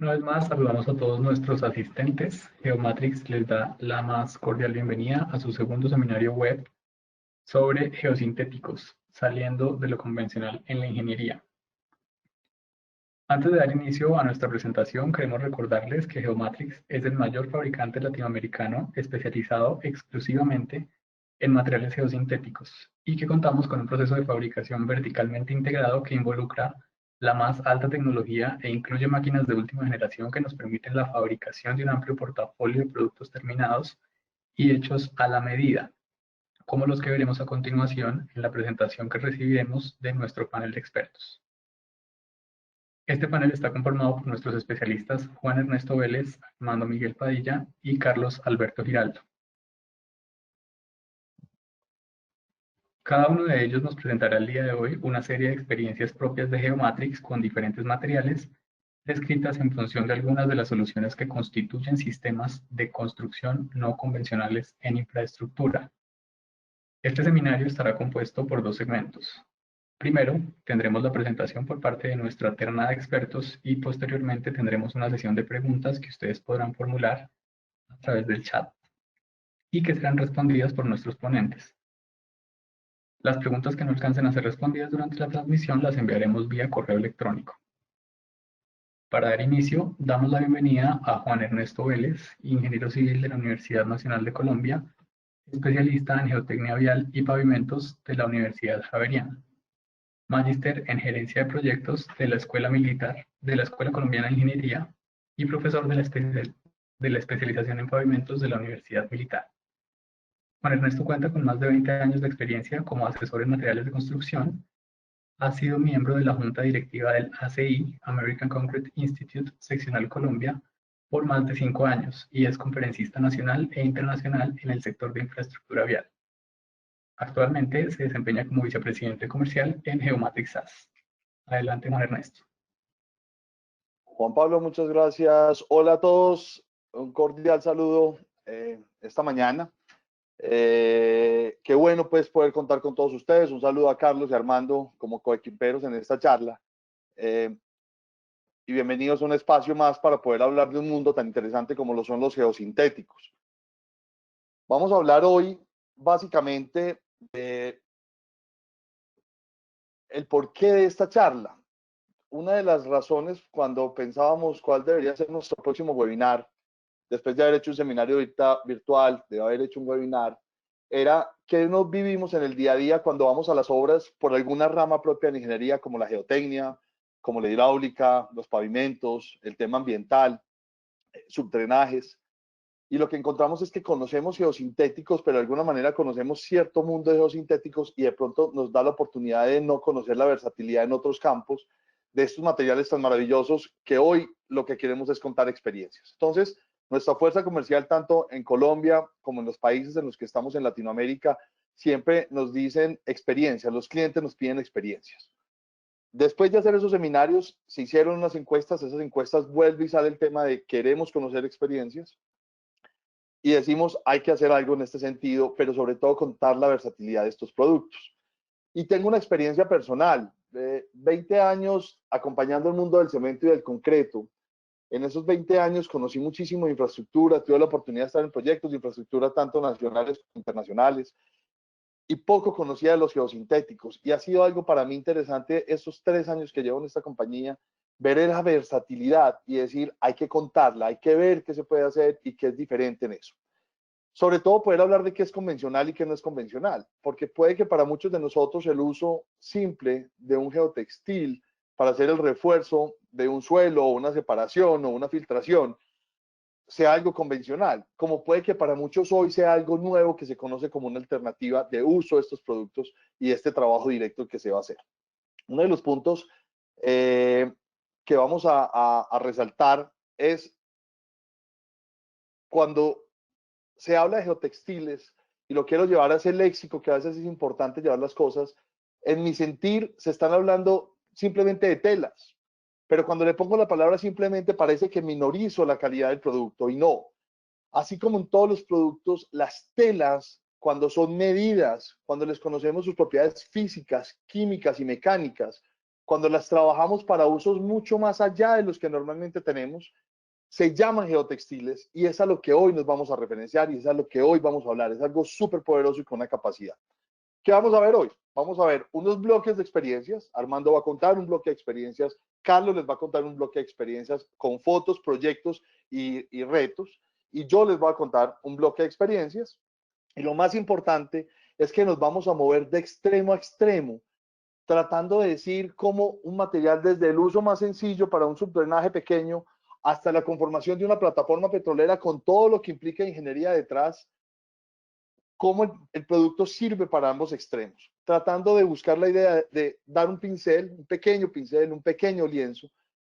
Una vez más, saludamos a todos nuestros asistentes. Geomatrix les da la más cordial bienvenida a su segundo seminario web sobre geosintéticos, saliendo de lo convencional en la ingeniería. Antes de dar inicio a nuestra presentación, queremos recordarles que Geomatrix es el mayor fabricante latinoamericano especializado exclusivamente en materiales geosintéticos y que contamos con un proceso de fabricación verticalmente integrado que involucra la más alta tecnología e incluye máquinas de última generación que nos permiten la fabricación de un amplio portafolio de productos terminados y hechos a la medida, como los que veremos a continuación en la presentación que recibiremos de nuestro panel de expertos. Este panel está conformado por nuestros especialistas Juan Ernesto Vélez, Armando Miguel Padilla y Carlos Alberto Giraldo. Cada uno de ellos nos presentará el día de hoy una serie de experiencias propias de Geomatrix con diferentes materiales, descritas en función de algunas de las soluciones que constituyen sistemas de construcción no convencionales en infraestructura. Este seminario estará compuesto por dos segmentos. Primero, tendremos la presentación por parte de nuestra terna de expertos y posteriormente tendremos una sesión de preguntas que ustedes podrán formular a través del chat y que serán respondidas por nuestros ponentes. Las preguntas que no alcancen a ser respondidas durante la transmisión las enviaremos vía correo electrónico. Para dar inicio, damos la bienvenida a Juan Ernesto Vélez, ingeniero civil de la Universidad Nacional de Colombia, especialista en geotecnia vial y pavimentos de la Universidad Javeriana, magíster en gerencia de proyectos de la Escuela Militar de la Escuela Colombiana de Ingeniería y profesor de la especialización en pavimentos de la Universidad Militar. Juan Ernesto cuenta con más de 20 años de experiencia como asesor en materiales de construcción. Ha sido miembro de la junta directiva del ACI, American Concrete Institute, Seccional Colombia, por más de 5 años y es conferencista nacional e internacional en el sector de infraestructura vial. Actualmente se desempeña como vicepresidente comercial en Geomatrix SAS. Adelante, Juan Ernesto. Juan Pablo, muchas gracias. Hola a todos, un cordial saludo esta mañana. Qué bueno pues poder contar con todos ustedes. Un saludo a Carlos y Armando como coequiperos en esta charla. Y bienvenidos a un espacio más para poder hablar de un mundo tan interesante como lo son los geosintéticos. Vamos a hablar hoy básicamente de el porqué de esta charla. Una de las razones cuando pensábamos cuál debería ser nuestro próximo webinar, después de haber hecho un seminario virtual, de haber hecho un webinar, era que nos vivimos en el día a día cuando vamos a las obras por alguna rama propia de la ingeniería, como la geotecnia, como la hidráulica, los pavimentos, el tema ambiental, subdrenajes. Y lo que encontramos es que conocemos geosintéticos, pero de alguna manera conocemos cierto mundo de geosintéticos y de pronto nos da la oportunidad de no conocer la versatilidad en otros campos de estos materiales tan maravillosos que hoy lo que queremos es contar experiencias. Entonces, nuestra fuerza comercial, tanto en Colombia como en los países en los que estamos en Latinoamérica, siempre nos dicen experiencias, los clientes nos piden experiencias. Después de hacer esos seminarios, se hicieron unas encuestas, esas encuestas vuelve y sale el tema de queremos conocer experiencias y decimos hay que hacer algo en este sentido, pero sobre todo contar la versatilidad de estos productos. Y tengo una experiencia personal, 20 años acompañando el mundo del cemento y del concreto. En esos 20 años conocí muchísimo de infraestructura, tuve la oportunidad de estar en proyectos de infraestructura tanto nacionales como internacionales y poco conocía de los geosintéticos. Y ha sido algo para mí interesante estos 3 años que llevo en esta compañía, ver esa versatilidad y decir hay que contarla, hay que ver qué se puede hacer y qué es diferente en eso. Sobre todo poder hablar de qué es convencional y qué no es convencional, porque puede que para muchos de nosotros el uso simple de un geotextil para hacer el refuerzo de un suelo o una separación o una filtración sea algo convencional, como puede que para muchos hoy sea algo nuevo que se conoce como una alternativa de uso de estos productos y este trabajo directo que se va a hacer. Uno de los puntos que vamos a resaltar es cuando se habla de geotextiles, y lo quiero llevar a ese léxico que a veces es importante llevar las cosas, en mi sentir se están hablando simplemente de telas, pero cuando le pongo la palabra simplemente parece que minorizo la calidad del producto y no. Así como en todos los productos, las telas, cuando son medidas, cuando les conocemos sus propiedades físicas, químicas y mecánicas, cuando las trabajamos para usos mucho más allá de los que normalmente tenemos, se llaman geotextiles y es a lo que hoy nos vamos a referenciar y es a lo que hoy vamos a hablar. Es algo súper poderoso y con una capacidad. ¿Qué vamos a ver hoy? Vamos a ver unos bloques de experiencias. Armando va a contar un bloque de experiencias. Carlos les va a contar un bloque de experiencias con fotos, proyectos y retos. Y yo les voy a contar un bloque de experiencias. Y lo más importante es que nos vamos a mover de extremo a extremo, tratando de decir cómo un material desde el uso más sencillo para un subdrenaje pequeño hasta la conformación de una plataforma petrolera con todo lo que implica ingeniería detrás, cómo el producto sirve para ambos extremos, tratando de buscar la idea de dar un pincel, un pequeño lienzo,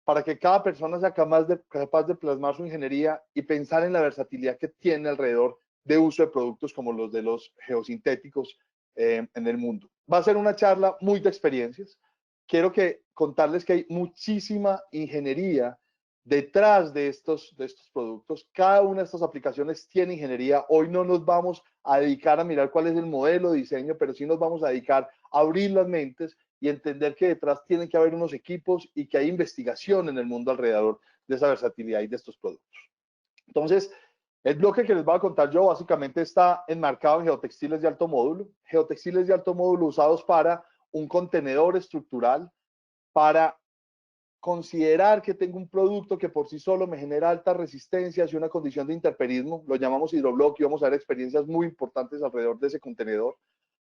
para que cada persona sea capaz de plasmar su ingeniería y pensar en la versatilidad que tiene alrededor de uso de productos como los de los geosintéticos en el mundo. Va a ser una charla muy de experiencias. Quiero contarles que hay muchísima ingeniería detrás de estos productos. Cada una de estas aplicaciones tiene ingeniería. Hoy no nos vamos a dedicar a mirar cuál es el modelo de diseño, pero sí nos vamos a dedicar a abrir las mentes y entender que detrás tienen que haber unos equipos y que hay investigación en el mundo alrededor de esa versatilidad y de estos productos. Entonces, el bloque que les voy a contar yo básicamente está enmarcado en geotextiles de alto módulo. Geotextiles de alto módulo usados para un contenedor estructural, para considerar que tengo un producto que por sí solo me genera altas resistencias y una condición de interperismo, lo llamamos hidroblock y vamos a ver experiencias muy importantes alrededor de ese contenedor.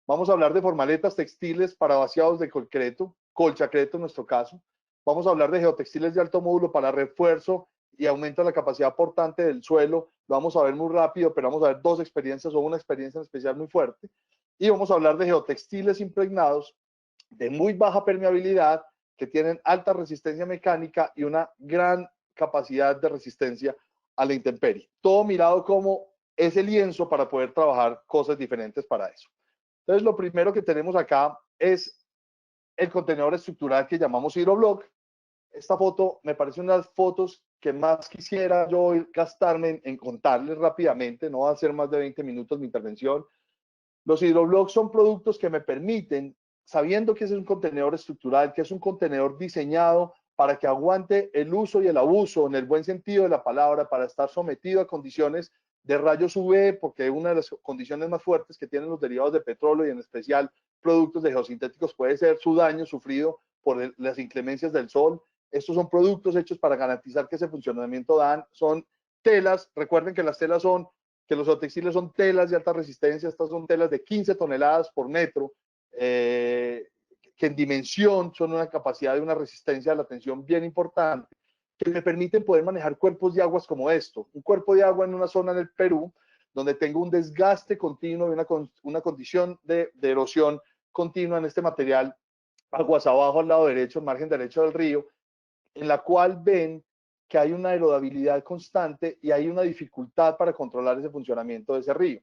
Vamos a hablar de formaletas textiles para vaciados de concreto, colchacreto en nuestro caso. Vamos a hablar de geotextiles de alto módulo para refuerzo y aumento de la capacidad portante del suelo. Lo vamos a ver muy rápido, pero vamos a ver dos experiencias o una experiencia en especial muy fuerte. Y vamos a hablar de geotextiles impregnados de muy baja permeabilidad, que tienen alta resistencia mecánica y una gran capacidad de resistencia a la intemperie. Todo mirado como ese lienzo para poder trabajar cosas diferentes para eso. Entonces, lo primero que tenemos acá es el contenedor estructural que llamamos hidroblock. Esta foto me parece una de las fotos que más quisiera yo gastarme en contarles rápidamente. No va a ser más de 20 minutos mi intervención. Los hidroblocks son productos que me permiten, sabiendo que es un contenedor estructural, que es un contenedor diseñado para que aguante el uso y el abuso, en el buen sentido de la palabra, para estar sometido a condiciones de rayos UV, porque una de las condiciones más fuertes que tienen los derivados de petróleo y en especial productos de geosintéticos puede ser su daño sufrido por las inclemencias del sol. Estos son productos hechos para garantizar que ese funcionamiento dan, son telas, recuerden que las telas son que los geotextiles son telas de alta resistencia, estas son telas de 15 toneladas por metro, que en dimensión son una capacidad de una resistencia a la tensión bien importante, que me permiten poder manejar cuerpos de aguas como esto. Un cuerpo de agua en una zona del Perú, donde tengo un desgaste continuo y una condición de erosión continua en este material, aguas abajo al lado derecho, el margen derecho del río, en la cual ven que hay una aerodibilidad constante y hay una dificultad para controlar ese funcionamiento de ese río.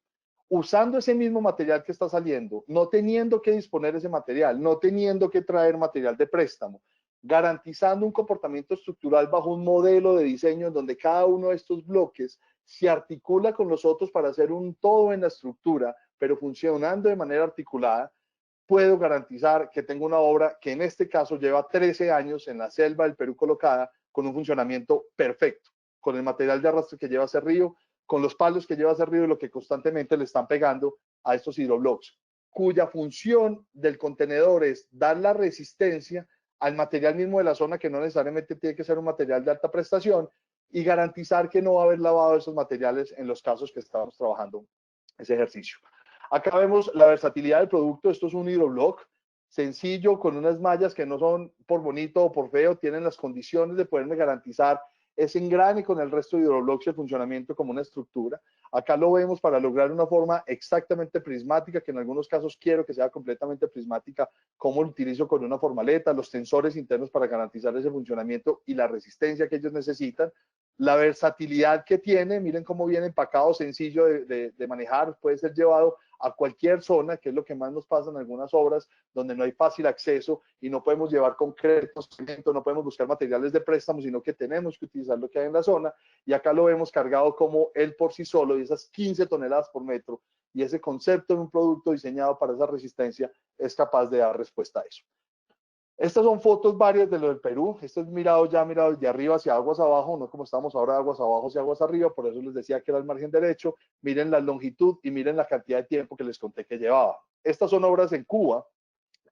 Usando ese mismo material que está saliendo, no teniendo que disponer ese material, no teniendo que traer material de préstamo, garantizando un comportamiento estructural bajo un modelo de diseño en donde cada uno de estos bloques se articula con los otros para hacer un todo en la estructura, pero funcionando de manera articulada, puedo garantizar que tengo una obra que en este caso lleva 13 años en la selva del Perú colocada con un funcionamiento perfecto, con el material de arrastre que lleva ese río, con los palos que lleva ese río y lo que constantemente le están pegando a estos hidroblocks, cuya función del contenedor es dar la resistencia al material mismo de la zona, que no necesariamente tiene que ser un material de alta prestación, y garantizar que no va a haber lavado esos materiales en los casos que estamos trabajando ese ejercicio. Acá vemos la versatilidad del producto. Esto es un hidroblock sencillo con unas mallas que no son por bonito o por feo, tienen las condiciones de poderme garantizar ese engrane con el resto de hidroblocks y el funcionamiento como una estructura. Acá lo vemos para lograr una forma exactamente prismática, que en algunos casos quiero que sea completamente prismática, como lo utilizo con una formaleta, los tensores internos para garantizar ese funcionamiento y la resistencia que ellos necesitan. La versatilidad que tiene, miren cómo viene empacado, sencillo de manejar, puede ser llevado a cualquier zona, que es lo que más nos pasa en algunas obras, donde no hay fácil acceso y no podemos llevar concreto, no podemos buscar materiales de préstamo, sino que tenemos que utilizar lo que hay en la zona. Y acá lo vemos cargado como él por sí solo, y esas 15 toneladas por metro, y ese concepto de un producto diseñado para esa resistencia es capaz de dar respuesta a eso. Estas son fotos varias de lo del Perú. Esto es mirado de arriba hacia aguas abajo, no como estamos ahora de aguas abajo hacia aguas arriba, por eso les decía que era el margen derecho. Miren la longitud y miren la cantidad de tiempo que les conté que llevaba. Estas son obras en Cuba.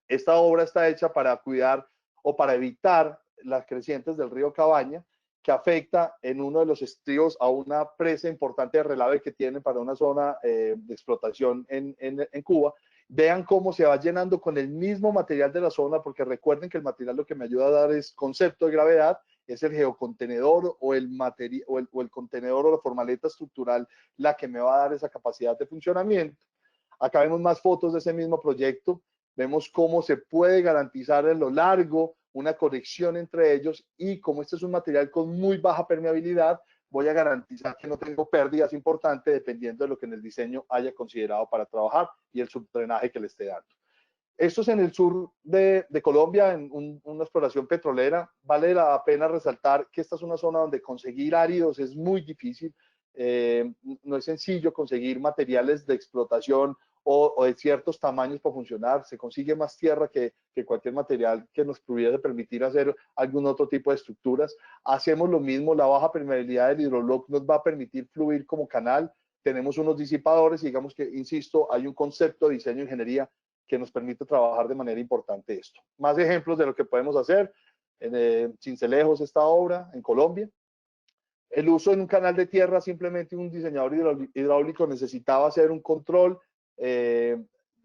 Esta obra está hecha para cuidar o para evitar las crecientes del río Cabaña, que afecta en uno de los estrios a una presa importante de relave que tienen para una zona de explotación en Cuba. Vean cómo se va llenando con el mismo material de la zona, porque recuerden que el material lo que me ayuda a dar es concepto de gravedad, es el geocontenedor o el contenedor o la formaleta estructural la que me va a dar esa capacidad de funcionamiento. Acá vemos más fotos de ese mismo proyecto. Vemos cómo se puede garantizar en lo largo una conexión entre ellos y como este es un material con muy baja permeabilidad, voy a garantizar que no tengo pérdidas importantes dependiendo de lo que en el diseño haya considerado para trabajar y el subdrenaje que le esté dando. Esto es en el sur de Colombia, en una exploración petrolera. Vale la pena resaltar que esta es una zona donde conseguir áridos es muy difícil. No es sencillo conseguir materiales de explotación o de ciertos tamaños para funcionar. Se consigue más tierra que cualquier material que nos pudiera permitir hacer algún otro tipo de estructuras. Hacemos lo mismo, la baja permeabilidad del hidrobloc nos va a permitir fluir como canal. Tenemos unos disipadores y digamos que, insisto, hay un concepto de diseño e ingeniería que nos permite trabajar de manera importante esto. Más ejemplos de lo que podemos hacer en Cincelejo, esta obra en Colombia. El uso en un canal de tierra, simplemente un diseñador hidráulico necesitaba hacer un control,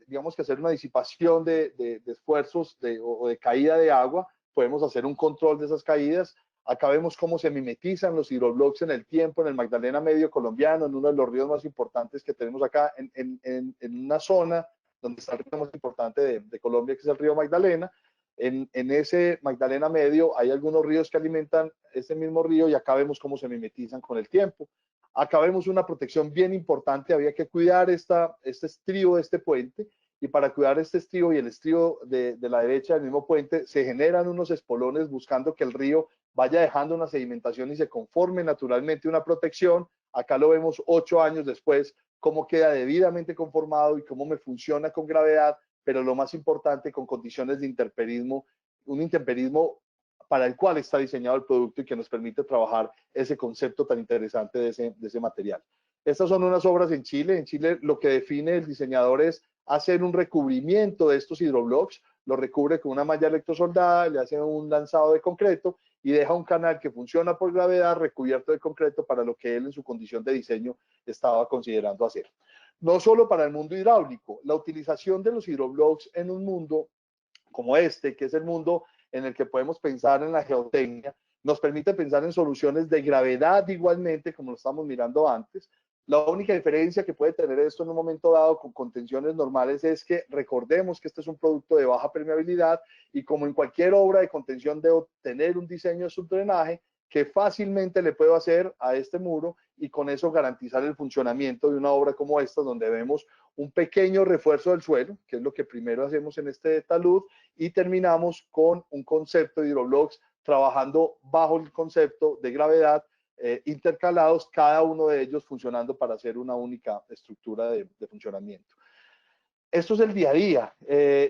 digamos que hacer una disipación de esfuerzos o de caída de agua. Podemos hacer un control de esas caídas. Acá vemos cómo se mimetizan los hidroblocks en el tiempo, en el Magdalena Medio colombiano, en uno de los ríos más importantes que tenemos acá, en una zona donde está el río más importante de Colombia, que es el río Magdalena. En ese Magdalena Medio hay algunos ríos que alimentan este mismo río y acá vemos cómo se mimetizan con el tiempo. Acá vemos una protección bien importante, había que cuidar este estribo de este puente y para cuidar este estribo y el estribo de la derecha del mismo puente se generan unos espolones buscando que el río vaya dejando una sedimentación y se conforme naturalmente una protección. Acá lo vemos 8 años después, cómo queda debidamente conformado y cómo me funciona con gravedad, pero lo más importante, con condiciones de intemperismo, un intemperismo para el cual está diseñado el producto y que nos permite trabajar ese concepto tan interesante de ese material. Estas son unas obras en Chile. En Chile lo que define el diseñador es hacer un recubrimiento de estos hidroblocks, lo recubre con una malla electrosoldada, le hace un lanzado de concreto y deja un canal que funciona por gravedad recubierto de concreto para lo que él en su condición de diseño estaba considerando hacer. No solo para el mundo hidráulico, la utilización de los hidroblocks en un mundo como este, que es el mundo en el que podemos pensar en la geotecnia, nos permite pensar en soluciones de gravedad igualmente, como lo estamos mirando antes. La única diferencia que puede tener esto en un momento dado con contenciones normales es que recordemos que este es un producto de baja permeabilidad y como en cualquier obra de contención debo tener un diseño de subdrenaje que fácilmente le puedo hacer a este muro y con eso garantizar el funcionamiento de una obra como esta, donde vemos un pequeño refuerzo del suelo, que es lo que primero hacemos en este talud, y terminamos con un concepto de hidroblocks trabajando bajo el concepto de gravedad, intercalados, cada uno de ellos funcionando para hacer una única estructura de funcionamiento. Esto es el día a día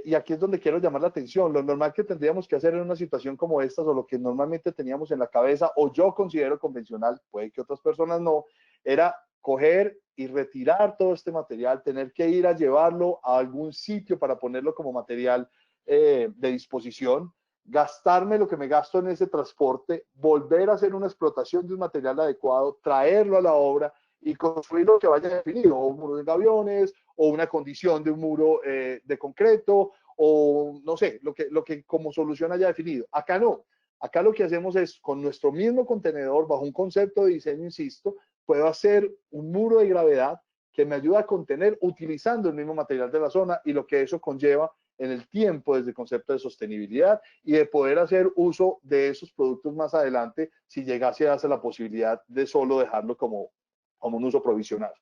y aquí es donde quiero llamar la atención. Lo normal que tendríamos que hacer en una situación como esta o lo que normalmente teníamos en la cabeza o yo considero convencional, puede que otras personas no, era coger y retirar todo este material, tener que ir a llevarlo a algún sitio para ponerlo como material de disposición, gastarme lo que me gasto en ese transporte, volver a hacer una explotación de un material adecuado, traerlo a la obra y construir lo que vaya definido, o un muro de gaviones, o una condición de un muro de concreto, o no sé, lo que como solución haya definido. Acá no. Acá lo que hacemos es, con nuestro mismo contenedor, bajo un concepto de diseño, insisto, puedo hacer un muro de gravedad que me ayuda a contener utilizando el mismo material de la zona y lo que eso conlleva en el tiempo desde el concepto de sostenibilidad y de poder hacer uso de esos productos más adelante si llegase a darse la posibilidad de solo dejarlo como un uso provisional.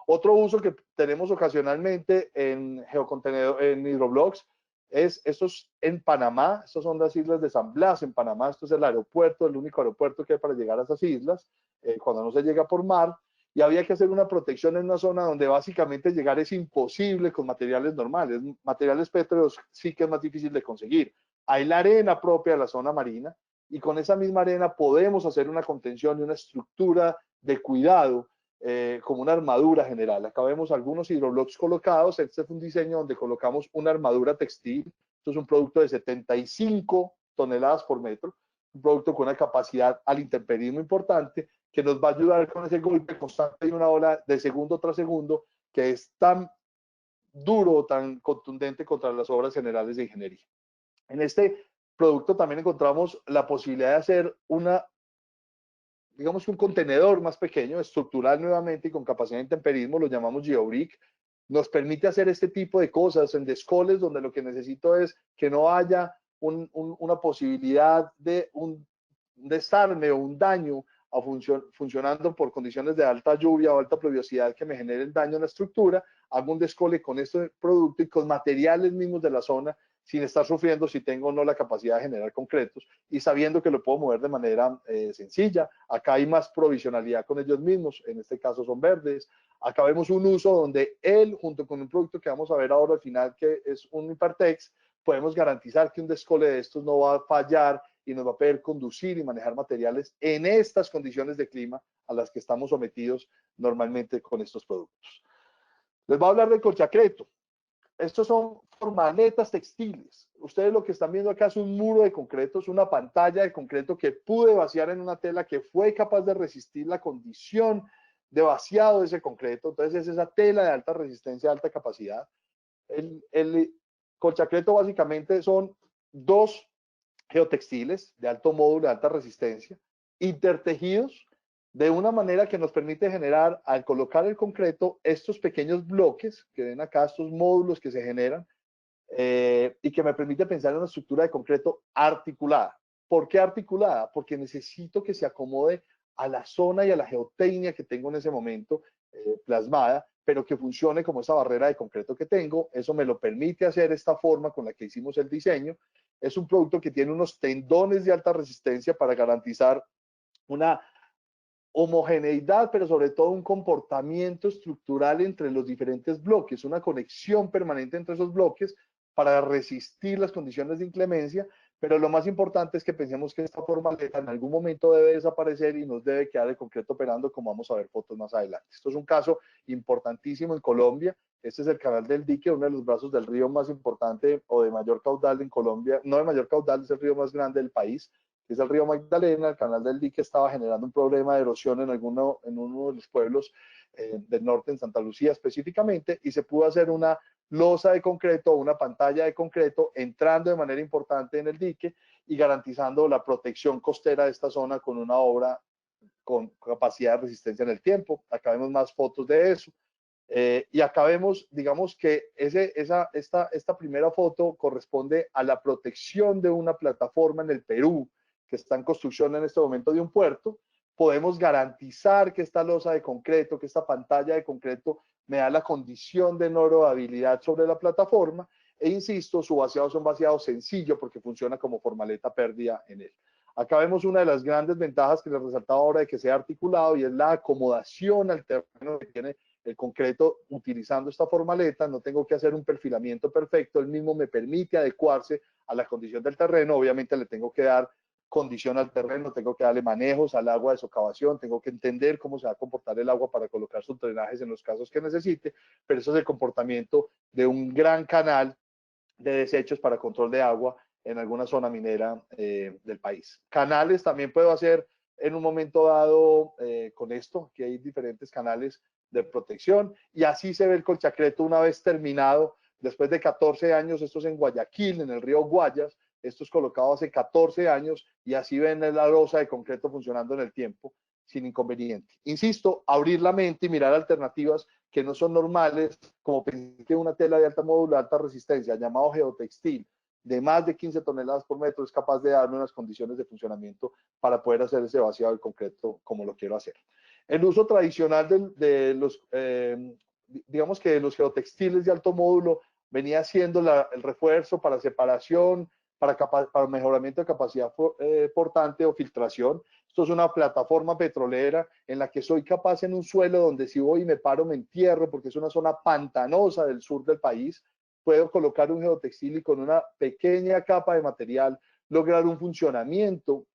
Otro uso que tenemos ocasionalmente en geocontenedor, en hidroblocks, es estos en Panamá. Estas son las islas de San Blas en Panamá. Esto es el aeropuerto, el único aeropuerto que hay para llegar a esas islas, cuando no se llega por mar. Y había que hacer una protección en una zona donde básicamente llegar es imposible con materiales normales. Materiales pétreos sí que es más difícil de conseguir. hay la arena propia de la zona marina, y con esa misma arena podemos hacer una contención y una estructura de cuidado, como una armadura general. Acá vemos algunos hidroblocks colocados. Este es un diseño donde colocamos una armadura textil. Esto es un producto de 75 toneladas por metro, un producto con una capacidad al intemperismo importante, que nos va a ayudar con ese golpe constante de una ola de segundo tras segundo, que es tan duro, tan contundente contra las obras generales de ingeniería. En este producto también encontramos la posibilidad de hacer digamos que un contenedor más pequeño, estructural nuevamente y con capacidad de intemperismo, lo llamamos GeoBrick. Nos permite hacer este tipo de cosas en descoles donde lo que necesito es que no haya una posibilidad de un desarme o un daño funcionando por condiciones de alta lluvia o alta pluviosidad que me generen daño en la estructura. Hago un descole con este producto y con materiales mismos de la zona, sin estar sufriendo si tengo o no la capacidad de generar concretos, y sabiendo que lo puedo mover de manera sencilla. Acá hay más provisionalidad con ellos mismos, en este caso son verdes. Acá vemos un uso donde él, junto con un producto que vamos a ver ahora al final, que es un Impartex, podemos garantizar que un descole de estos no va a fallar y nos va a poder conducir y manejar materiales en estas condiciones de clima a las que estamos sometidos normalmente con estos productos. Les voy a hablar del colchacreto. Estos son formaletas textiles. Ustedes lo que están viendo acá es un muro de concreto, es una pantalla de concreto que pude vaciar en una tela que fue capaz de resistir la condición de vaciado de ese concreto. Entonces es esa tela de alta resistencia, alta capacidad. El colchacreto básicamente son dos geotextiles de alto módulo, de alta resistencia, intertejidos de una manera que nos permite generar, al colocar el concreto, estos pequeños bloques que ven acá, estos módulos que se generan, y que me permite pensar en una estructura de concreto articulada. ¿Por qué articulada? Porque necesito que se acomode a la zona y a la geotecnia que tengo en ese momento plasmada, pero que funcione como esa barrera de concreto que tengo. Eso me lo permite hacer esta forma con la que hicimos el diseño. Es un producto que tiene unos tendones de alta resistencia para garantizar una homogeneidad, pero sobre todo un comportamiento estructural entre los diferentes bloques, una conexión permanente entre esos bloques para resistir las condiciones de inclemencia. Pero lo más importante es que pensemos que esta formaleta en algún momento debe desaparecer y nos debe quedar el concreto operando, como vamos a ver fotos más adelante. Esto es un caso importantísimo en Colombia. Este es el canal del Dique, uno de los brazos del río más importante o de mayor caudal en Colombia. No de mayor caudal, es el río más grande del país, que es el río Magdalena. El canal del Dique estaba generando un problema de erosión en uno de los pueblos del norte, en Santa Lucía específicamente, y se pudo hacer una losa de concreto o una pantalla de concreto entrando de manera importante en el dique y garantizando la protección costera de esta zona con una obra con capacidad de resistencia en el tiempo. Acá vemos más fotos de eso. Y acá vemos, digamos que esta primera foto corresponde a la protección de una plataforma en el Perú que está en construcción en este momento de un puerto. Podemos garantizar que esta losa de concreto, que esta pantalla de concreto me da la condición de no erodibilidad sobre la plataforma, e insisto, su vaciado es un vaciado sencillo porque funciona como formaleta pérdida en él. Acá vemos una de las grandes ventajas que les resaltaba ahora de que sea articulado, y es la acomodación al terreno que tiene el concreto utilizando esta formaleta. No tengo que hacer un perfilamiento perfecto, él mismo me permite adecuarse a la condición del terreno. Obviamente le tengo que dar condición al terreno, tengo que darle manejos al agua de socavación, tengo que entender cómo se va a comportar el agua para colocar sus drenajes en los casos que necesite, pero eso es el comportamiento de un gran canal de desechos para control de agua en alguna zona minera del país. Canales también puedo hacer en un momento dado con esto, que hay diferentes canales de protección, y así se ve el colchacreto una vez terminado, después de 14 años. Esto es en Guayaquil, en el río Guayas. Esto es colocado hace 14 años y así ven la losa de concreto funcionando en el tiempo sin inconveniente. Insisto, abrir la mente y mirar alternativas que no son normales, como pensé que una tela de alta módulo, alta resistencia, llamado geotextil, de más de 15 toneladas por metro, es capaz de darme unas condiciones de funcionamiento para poder hacer ese vaciado del concreto como lo quiero hacer. El uso tradicional de los, digamos que de los geotextiles de alto módulo, venía siendo el refuerzo para separación, para mejoramiento de capacidad portante o filtración. Esto es una plataforma petrolera en la que soy capaz, en un suelo donde si voy y me paro me entierro porque es una zona pantanosa del sur del país, puedo colocar un geotextil y con una pequeña capa de material lograr un funcionamiento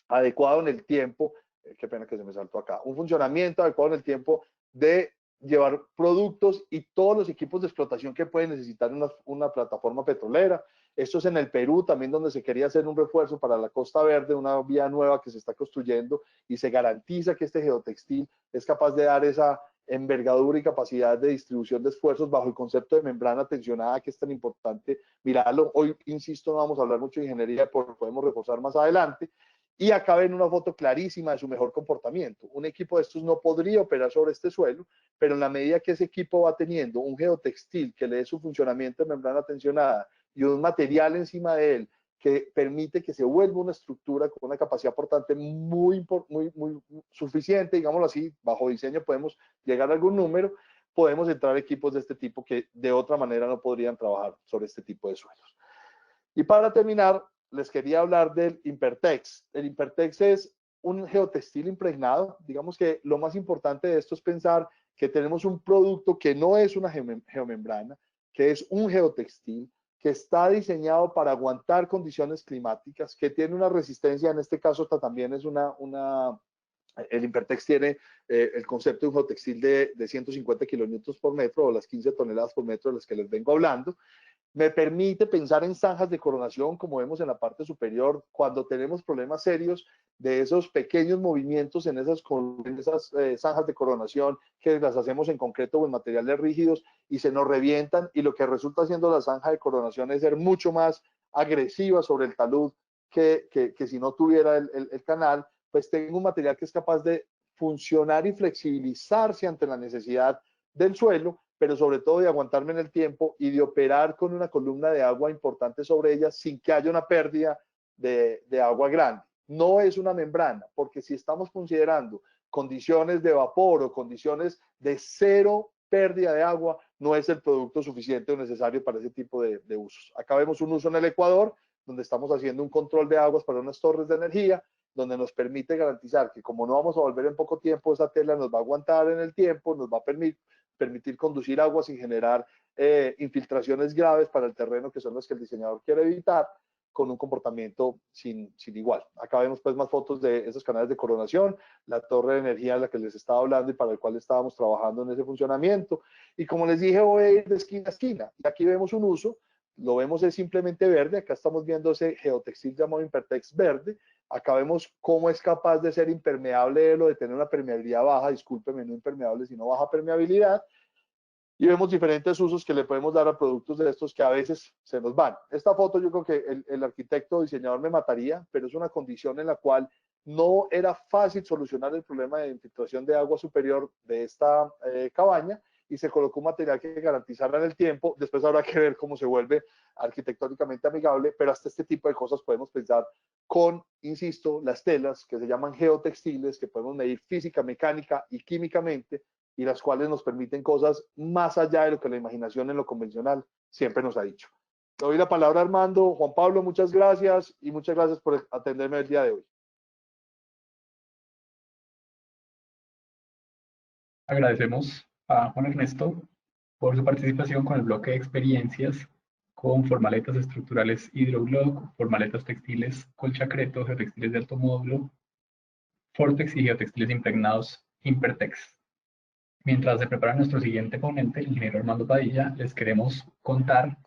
adecuado en el tiempo, qué pena que se me saltó acá, un funcionamiento adecuado en el tiempo de llevar productos y todos los equipos de explotación que puede necesitar una plataforma petrolera. Esto es en el Perú también, donde se quería hacer un refuerzo para la Costa Verde, una vía nueva que se está construyendo, y se garantiza que este geotextil es capaz de dar esa envergadura y capacidad de distribución de esfuerzos bajo el concepto de membrana tensionada, que es tan importante mirarlo. Hoy, insisto, no vamos a hablar mucho de ingeniería, porque podemos reforzar más adelante. Y acá ven una foto clarísima de su mejor comportamiento. Un equipo de estos no podría operar sobre este suelo, pero en la medida que ese equipo va teniendo un geotextil que le dé su funcionamiento de membrana tensionada y un material encima de él que permite que se vuelva una estructura con una capacidad portante muy suficiente, digámoslo así, bajo diseño podemos llegar a algún número, podemos entrar equipos de este tipo que de otra manera no podrían trabajar sobre este tipo de suelos. Y para terminar, les quería hablar del Impertex. El Impertex es un geotextil impregnado. Digamos que lo más importante de esto es pensar que tenemos un producto que no es una geomembrana, que es un geotextil, que está diseñado para aguantar condiciones climáticas, que tiene una resistencia, en este caso también es el Impertex tiene el concepto de un geotextil de 150 kilonewtons por metro, o las 15 toneladas por metro de las que les vengo hablando. Me permite pensar en zanjas de coronación, como vemos en la parte superior, cuando tenemos problemas serios de esos pequeños movimientos en esas zanjas de coronación, que las hacemos en concreto o en materiales rígidos y se nos revientan, y lo que resulta siendo la zanja de coronación es ser mucho más agresiva sobre el talud que si no tuviera el canal. Pues tengo un material que es capaz de funcionar y flexibilizarse ante la necesidad del suelo, pero sobre todo de aguantarme en el tiempo y de operar con una columna de agua importante sobre ella sin que haya una pérdida de agua grande. No es una membrana, porque si estamos considerando condiciones de vapor o condiciones de cero pérdida de agua, no es el producto suficiente o necesario para ese tipo de usos. Acá vemos un uso en el Ecuador, donde estamos haciendo un control de aguas para unas torres de energía, donde nos permite garantizar que, como no vamos a volver en poco tiempo, esa tela nos va a aguantar en el tiempo, nos va a permitir conducir agua sin generar infiltraciones graves para el terreno, que son las que el diseñador quiere evitar, con un comportamiento sin igual. Acá vemos pues más fotos de esos canales de coronación, la torre de energía de la que les estaba hablando y para el cual estábamos trabajando en ese funcionamiento. Y como les dije, voy a ir de esquina a esquina. Y aquí vemos un uso, lo vemos es simplemente verde. Acá estamos viendo ese geotextil llamado Impertex verde. Acá vemos cómo es capaz de ser impermeable, de tener una permeabilidad baja, discúlpeme, no impermeable, sino baja permeabilidad. Y vemos diferentes usos que le podemos dar a productos de estos que a veces se nos van. Esta foto yo creo que el arquitecto o diseñador me mataría, pero es una condición en la cual no era fácil solucionar el problema de infiltración de agua superior de esta cabaña, y se colocó un material que garantizara en el tiempo. Después habrá que ver cómo se vuelve arquitectónicamente amigable, pero hasta este tipo de cosas podemos pensar con, insisto, las telas que se llaman geotextiles, que podemos medir física, mecánica y químicamente, y las cuales nos permiten cosas más allá de lo que la imaginación en lo convencional siempre nos ha dicho. Le doy la palabra a Armando. Juan Pablo, muchas gracias, y muchas gracias por atenderme el día de hoy. Agradecemos a Juan Ernesto por su participación con el bloque de experiencias con formaletas estructurales Hydroglock, formaletas textiles Colchacreto, geotextiles de alto módulo, Fortex y geotextiles impregnados Impertex. Mientras se prepara nuestro siguiente ponente, el ingeniero Armando Padilla, les queremos contar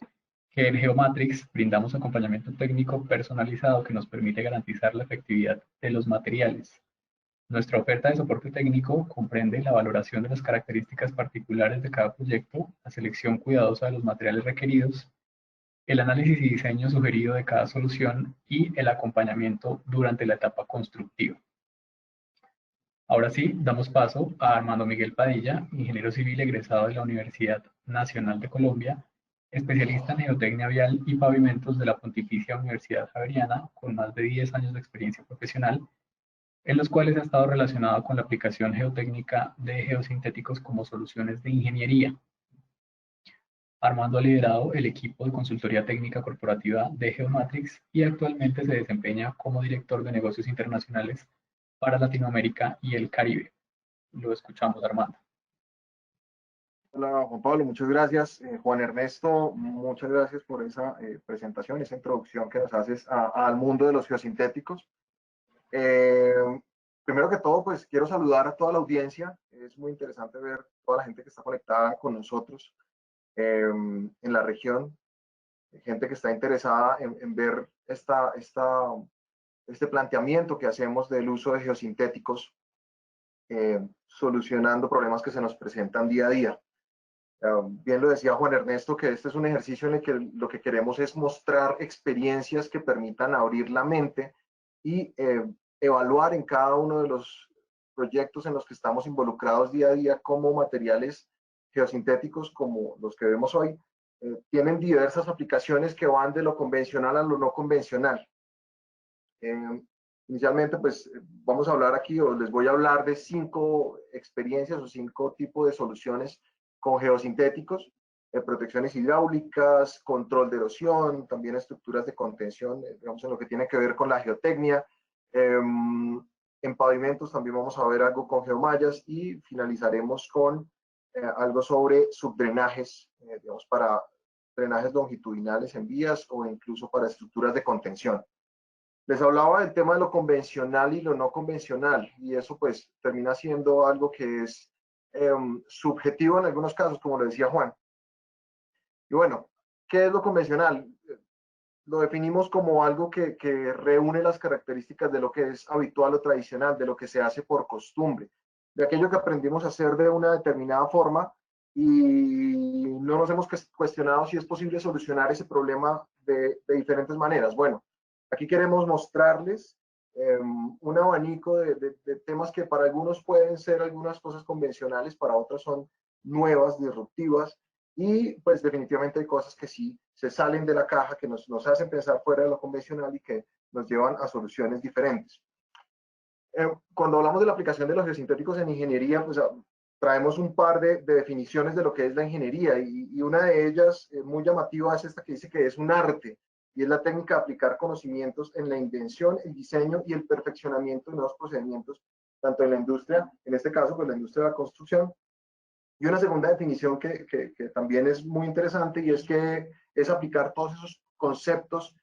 que en Geomatrix brindamos acompañamiento técnico personalizado que nos permite garantizar la efectividad de los materiales. Nuestra oferta de soporte técnico comprende la valoración de las características particulares de cada proyecto, la selección cuidadosa de los materiales requeridos, el análisis y diseño sugerido de cada solución y el acompañamiento durante la etapa constructiva. Ahora sí, damos paso a Armando Miguel Padilla, ingeniero civil egresado de la Universidad Nacional de Colombia, especialista en geotecnia vial y pavimentos de la Pontificia Universidad Javeriana, con más de 10 años de experiencia profesional, en los cuales ha estado relacionado con la aplicación geotécnica de geosintéticos como soluciones de ingeniería. Armando ha liderado el equipo de consultoría técnica corporativa de Geomatrix y actualmente se desempeña como director de negocios internacionales para Latinoamérica y el Caribe. Lo escuchamos, Armando. Hola Juan Pablo, muchas gracias. Juan Ernesto, muchas gracias por esa presentación, esa introducción que nos haces al mundo de los geosintéticos. Eh, Primero que todo, pues quiero saludar a toda la audiencia. Es muy interesante ver toda la gente que está conectada con nosotros en la región, gente que está interesada en ver este planteamiento que hacemos del uso de geosintéticos, solucionando problemas que se nos presentan día a día. Bien lo decía Juan Ernesto, que este es un ejercicio en el que lo que queremos es mostrar experiencias que permitan abrir la mente y evaluar en cada uno de los proyectos en los que estamos involucrados día a día cómo materiales geosintéticos como los que vemos hoy tienen diversas aplicaciones que van de lo convencional a lo no convencional. Inicialmente, pues vamos a hablar aquí, o les voy a hablar de 5 experiencias o 5 tipos de soluciones con geosintéticos, protecciones hidráulicas, control de erosión, también estructuras de contención, digamos en lo que tiene que ver con la geotecnia. En pavimentos también vamos a ver algo con geomallas y finalizaremos con algo sobre subdrenajes, digamos para drenajes longitudinales en vías o incluso para estructuras de contención. Les hablaba del tema de lo convencional y lo no convencional, y eso pues termina siendo algo que es subjetivo en algunos casos, como lo decía Juan. Y bueno, ¿qué es lo convencional? Lo definimos como algo que reúne las características de lo que es habitual o tradicional, de lo que se hace por costumbre, de aquello que aprendimos a hacer de una determinada forma y no nos hemos cuestionado si es posible solucionar ese problema de diferentes maneras. Bueno, aquí queremos mostrarles un abanico de temas que para algunos pueden ser algunas cosas convencionales, para otras son nuevas, disruptivas, y pues definitivamente hay cosas que sí se salen de la caja, que nos hacen pensar fuera de lo convencional y que nos llevan a soluciones diferentes. Cuando hablamos de la aplicación de los geosintéticos en ingeniería, pues traemos un par de definiciones de lo que es la ingeniería y una de ellas muy llamativa es esta que dice que es un arte y es la técnica de aplicar conocimientos en la invención, el diseño y el perfeccionamiento de nuevos procedimientos, tanto en la industria, en este caso pues la industria de la construcción. Y una segunda definición que también es muy interesante y es que es aplicar todos esos conceptos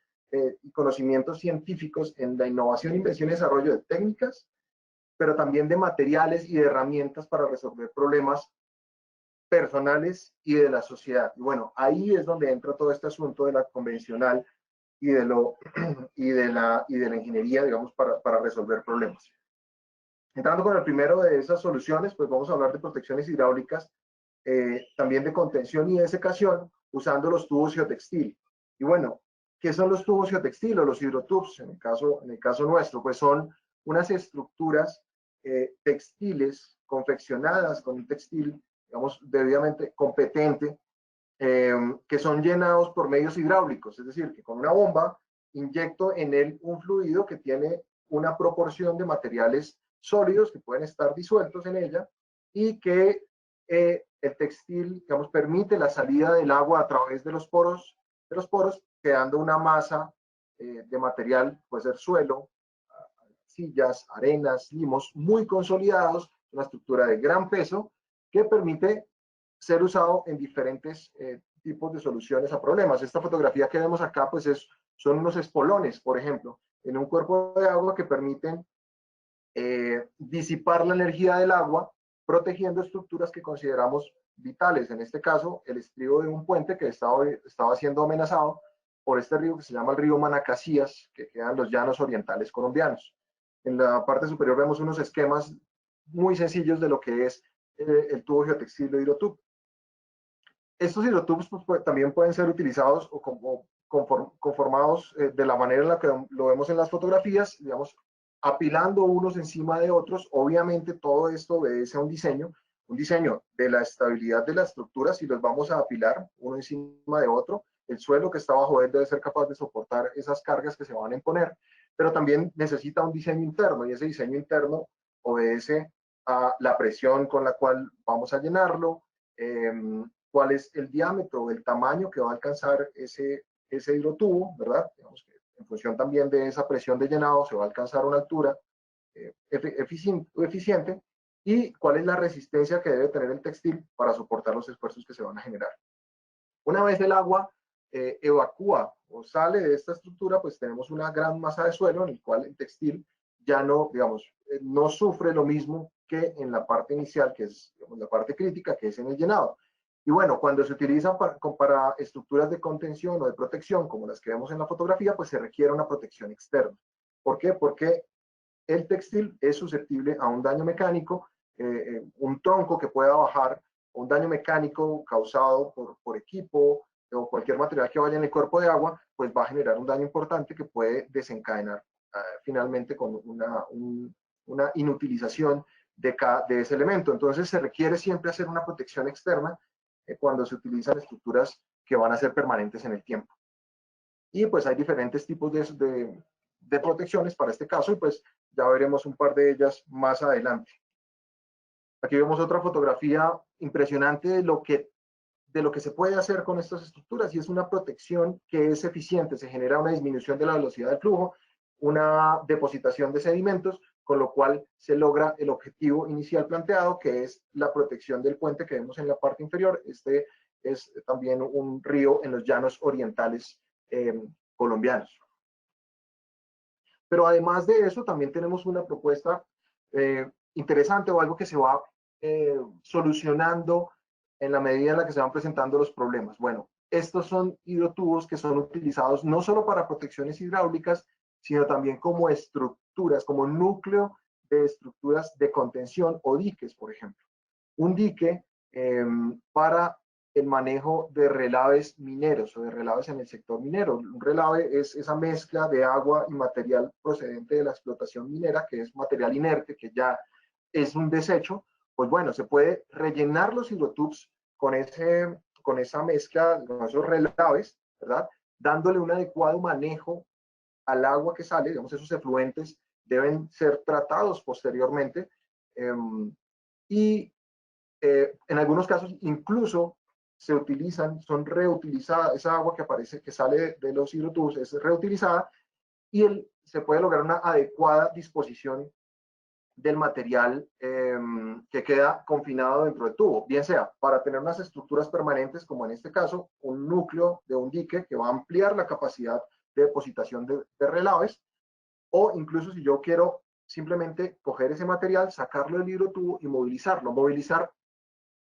y conocimientos científicos en la innovación, invención y desarrollo de técnicas, pero también de materiales y de herramientas para resolver problemas personales y de la sociedad. Y bueno, ahí es donde entra todo este asunto de la convencional y de, la ingeniería, digamos, para resolver problemas. Entrando con el primero de esas soluciones, pues vamos a hablar de protecciones hidráulicas, también de contención y desecación, usando los tubos geotextil. Y bueno, ¿qué son los tubos geotextil o los hidrotubs? En el caso nuestro, pues son unas estructuras textiles confeccionadas con un textil, digamos, debidamente competente, que son llenados por medios hidráulicos, es decir, que con una bomba inyecto en él un fluido que tiene una proporción de materiales sólidos que pueden estar disueltos en ella y que el textil, digamos, permite la salida del agua a través de los poros, quedando una masa de material, puede ser suelo, sillas, arenas, limos, muy consolidados, una estructura de gran peso que permite ser usado en diferentes tipos de soluciones a problemas. Esta fotografía que vemos acá, pues son unos espolones, por ejemplo, en un cuerpo de agua que permiten disipar la energía del agua, protegiendo estructuras que consideramos vitales. En este caso, el estribo de un puente que estaba siendo amenazado por este río que se llama el río Manacasías, que queda en los llanos orientales colombianos. En la parte superior vemos unos esquemas muy sencillos de lo que es el tubo geotextil de hidrotub. Estos hidrotubs pues, también pueden ser utilizados o conformados de la manera en la que lo vemos en las fotografías, digamos, apilando unos encima de otros. Obviamente todo esto obedece a un diseño de la estabilidad de las estructuras, si los vamos a apilar uno encima de otro. El suelo que está bajo él debe ser capaz de soportar esas cargas que se van a imponer, pero también necesita un diseño interno y ese diseño interno obedece a la presión con la cual vamos a llenarlo, cuál es el diámetro o el tamaño que va a alcanzar ese hidrotubo, ¿verdad? Digamos que en función también de esa presión de llenado se va a alcanzar una altura eficiente y cuál es la resistencia que debe tener el textil para soportar los esfuerzos que se van a generar. Una vez el agua evacúa o sale de esta estructura, pues tenemos una gran masa de suelo en el cual el textil ya no, digamos, no sufre lo mismo que en la parte inicial, que es, digamos, la parte crítica, que es en el llenado. Y bueno, cuando se utilizan para estructuras de contención o de protección, como las que vemos en la fotografía, pues se requiere una protección externa. ¿Por qué? Porque el textil es susceptible a un daño mecánico, un tronco que pueda bajar, un daño mecánico causado por equipo o cualquier material que vaya en el cuerpo de agua, pues va a generar un daño importante que puede desencadenar finalmente con una inutilización de ese elemento. Entonces se requiere siempre hacer una protección externa cuando se utilizan estructuras que van a ser permanentes en el tiempo. Y pues hay diferentes tipos de protecciones para este caso, y pues ya veremos un par de ellas más adelante. Aquí vemos otra fotografía impresionante de lo que se puede hacer con estas estructuras, y es una protección que es eficiente. Se genera una disminución de la velocidad del flujo, una depositación de sedimentos, con lo cual se logra el objetivo inicial planteado, que es la protección del puente que vemos en la parte inferior. Este es también un río en los llanos orientales colombianos. Pero además de eso, también tenemos una propuesta interesante, o algo que se va solucionando en la medida en la que se van presentando los problemas. Bueno, estos son hidrotubos que son utilizados no solo para protecciones hidráulicas, sino también como estructuras, como núcleo de estructuras de contención o diques, por ejemplo. Un dique para el manejo de relaves mineros o de relaves en el sector minero. Un relave es esa mezcla de agua y material procedente de la explotación minera, que es material inerte, que ya es un desecho. Pues bueno, se puede rellenar los hidrotubs con esa mezcla, con esos relaves, ¿verdad? Dándole un adecuado manejo al agua que sale. Digamos, esos efluentes deben ser tratados posteriormente, y en algunos casos incluso se utilizan, son reutilizadas, esa agua que aparece, que sale de los hidrotubos es reutilizada, y se puede lograr una adecuada disposición del material que queda confinado dentro del tubo, bien sea para tener unas estructuras permanentes, como en este caso, un núcleo de un dique que va a ampliar la capacidad de depositación de relaves, o incluso si yo quiero simplemente coger ese material, sacarlo del hidrotubo y movilizarlo. Movilizar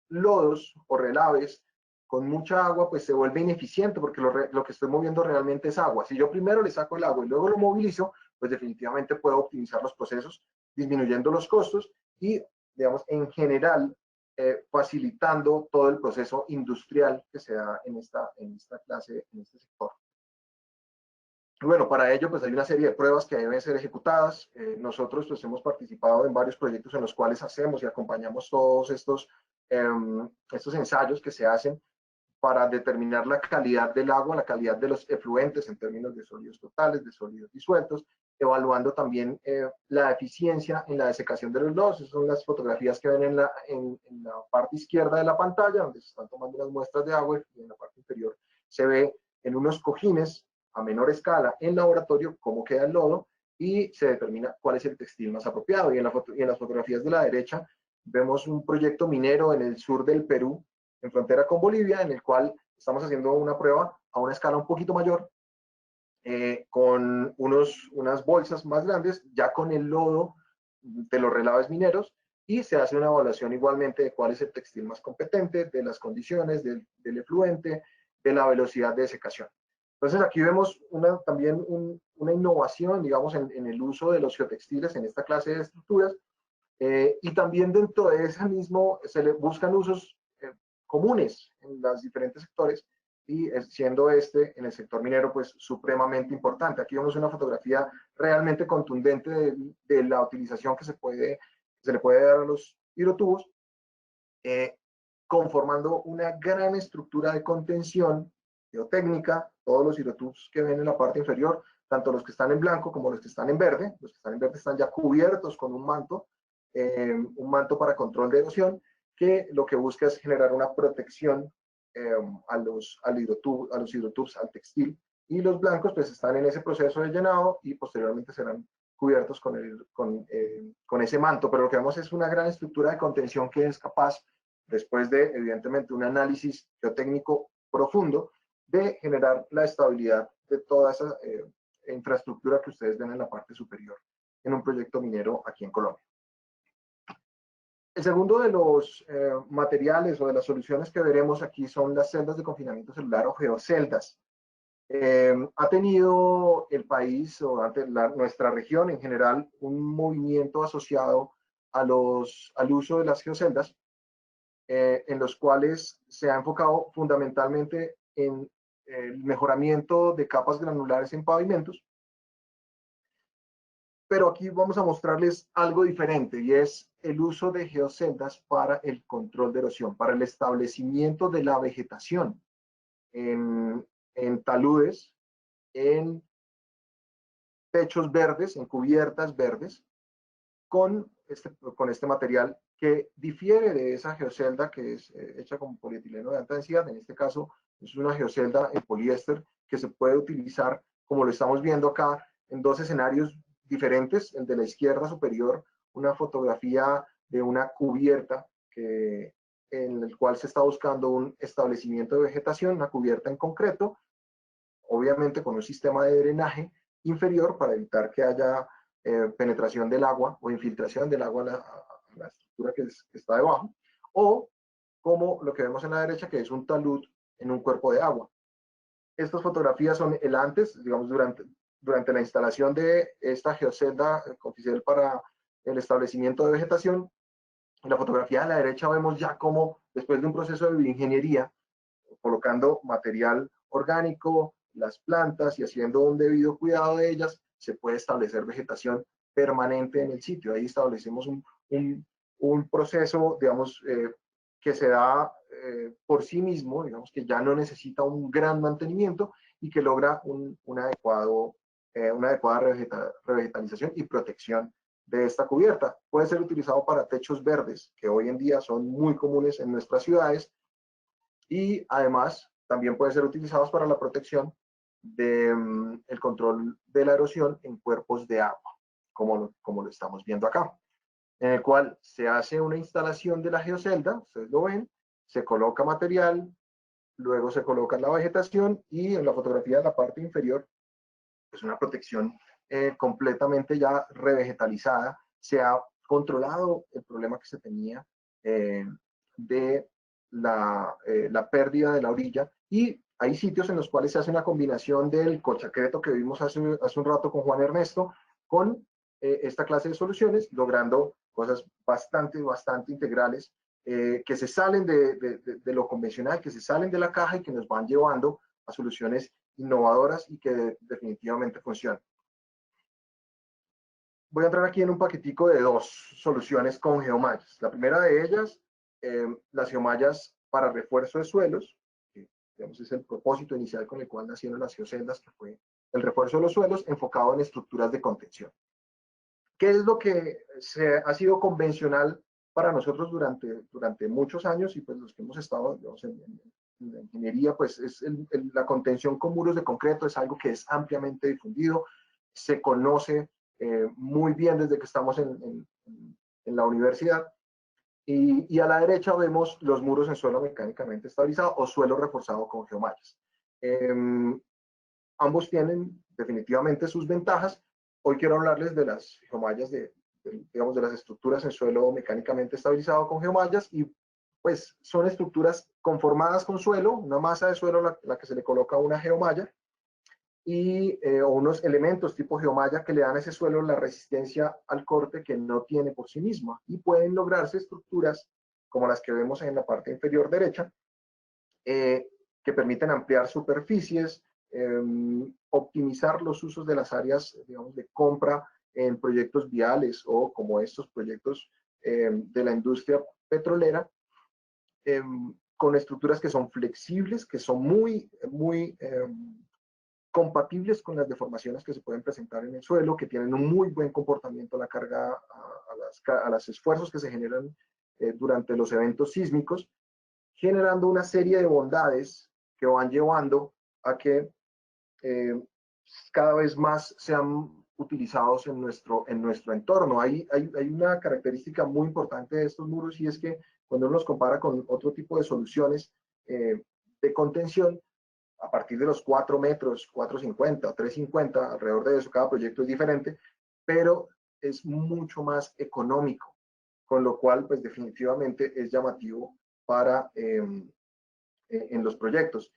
lodos o relaves con mucha agua, pues se vuelve ineficiente, porque lo que estoy moviendo realmente es agua. Si yo primero le saco el agua y luego lo movilizo, pues definitivamente puedo optimizar los procesos, disminuyendo los costos y, digamos, en general, facilitando todo el proceso industrial que se da en esta clase, en este sector. Bueno, para ello pues hay una serie de pruebas que deben ser ejecutadas. Nosotros pues hemos participado en varios proyectos en los cuales hacemos y acompañamos todos estos ensayos que se hacen para determinar la calidad del agua, la calidad de los efluentes en términos de sólidos totales, de sólidos disueltos, evaluando también la eficiencia en la desecación de los lodos. Esas son las fotografías que ven en la parte izquierda de la pantalla, donde se están tomando las muestras de agua, y en la parte inferior se ve en unos cojines a menor escala en laboratorio cómo queda el lodo, y se determina cuál es el textil más apropiado. Y en las fotografías de la derecha vemos un proyecto minero en el sur del Perú, en frontera con Bolivia, en el cual estamos haciendo una prueba a una escala un poquito mayor, con unas bolsas más grandes, ya con el lodo de los relaves mineros, y se hace una evaluación igualmente de cuál es el textil más competente, de las condiciones, del efluente, de la velocidad de desecación. Entonces aquí vemos también una innovación, digamos, en el uso de los geotextiles en esta clase de estructuras, y también dentro de ese mismo se le buscan usos comunes en los diferentes sectores, y siendo en el sector minero pues supremamente importante. Aquí vemos una fotografía realmente contundente de la utilización que se le puede dar a los hidrotubos, conformando una gran estructura de contención geotécnica. Todos los hidrotubos que ven en la parte inferior, tanto los que están en blanco como los que están en verde, los que están en verde están ya cubiertos con un manto para control de erosión, que lo que busca es generar una protección a los hidrotubos, al textil, y los blancos pues están en ese proceso de llenado y posteriormente serán cubiertos con ese manto, pero lo que vemos es una gran estructura de contención que es capaz, después de, evidentemente, un análisis geotécnico profundo, de generar la estabilidad de toda esa infraestructura que ustedes ven en la parte superior en un proyecto minero aquí en Colombia. El segundo de los materiales o de las soluciones que veremos aquí son las celdas de confinamiento celular o geoceldas. Ha tenido el país o nuestra región en general un movimiento asociado al uso de las geoceldas, en los cuales se ha enfocado fundamentalmente en el mejoramiento de capas granulares en pavimentos. Pero aquí vamos a mostrarles algo diferente, y es el uso de geoceldas para el control de erosión, para el establecimiento de la vegetación en taludes, en techos verdes, en cubiertas verdes, con este material que difiere de esa geocelda que es hecha con polietileno de alta densidad. En este caso es una geocelda en poliéster que se puede utilizar, como lo estamos viendo acá, en dos escenarios diferentes. El de la izquierda superior, una fotografía de una cubierta en el cual se está buscando un establecimiento de vegetación, una cubierta en concreto, obviamente con un sistema de drenaje inferior para evitar que haya penetración del agua o infiltración del agua a la estructura que está debajo, o como lo que vemos en la derecha, que es un talud en un cuerpo de agua. Estas fotografías son el antes, digamos, durante la instalación de esta geocelda oficial para el establecimiento de vegetación. En la fotografía de la derecha vemos ya cómo, después de un proceso de bioingeniería, colocando material orgánico, las plantas y haciendo un debido cuidado de ellas, se puede establecer vegetación permanente en el sitio. Ahí establecemos un proceso, digamos, que se da por sí mismo, digamos, que ya no necesita un gran mantenimiento y que logra una adecuada revegetalización y protección de esta cubierta. Puede ser utilizado para techos verdes, que hoy en día son muy comunes en nuestras ciudades, y además también puede ser utilizados para la protección del control de la erosión en cuerpos de agua, como lo estamos viendo acá, en el cual se hace una instalación de la geocelda, ustedes lo ven, se coloca material, luego se coloca la vegetación, y en la fotografía de la parte inferior es una protección completamente ya revegetalizada. Se ha controlado el problema que se tenía de la pérdida de la orilla, y hay sitios en los cuales se hace una combinación del corchacreto que vimos hace un rato con Juan Ernesto, con esta clase de soluciones, logrando cosas bastante integrales, que se salen de lo convencional, que se salen de la caja y que nos van llevando a soluciones innovadoras y que definitivamente funcionan. Voy a entrar aquí en un paquetico de dos soluciones con geomallas. La primera de ellas, las geomallas para refuerzo de suelos, que digamos es el propósito inicial con el cual nacieron las geoceldas, que fue el refuerzo de los suelos enfocado en estructuras de contención. ¿Qué es lo que ha sido convencional para nosotros durante muchos años? Y pues los que hemos estado, digamos, en la ingeniería, pues es la contención con muros de concreto. Es algo que es ampliamente difundido, se conoce muy bien desde que estamos en la universidad. Y a la derecha vemos los muros en suelo mecánicamente estabilizado o suelo reforzado con geomallas. Ambos tienen definitivamente sus ventajas. Hoy quiero hablarles de las geomallas, digamos, de las estructuras en suelo mecánicamente estabilizado con geomallas, y pues son estructuras conformadas con suelo, una masa de suelo a la que se le coloca una geomalla, y o unos elementos tipo geomalla que le dan a ese suelo la resistencia al corte que no tiene por sí misma, y pueden lograrse estructuras como las que vemos en la parte inferior derecha, que permiten ampliar superficies, optimizar los usos de las áreas, digamos, de compra en proyectos viales o como estos proyectos de la industria petrolera, con estructuras que son flexibles, que son muy compatibles con las deformaciones que se pueden presentar en el suelo, que tienen un muy buen comportamiento a la carga, a los esfuerzos que se generan durante los eventos sísmicos, generando una serie de bondades que van llevando a que cada vez más sean utilizados en nuestro entorno. Hay una característica muy importante de estos muros, y es que cuando uno los compara con otro tipo de soluciones de contención, a partir de los 4 metros, 4,50 o 3,50, alrededor de eso, cada proyecto es diferente, pero es mucho más económico, con lo cual, pues definitivamente es llamativo para en los proyectos.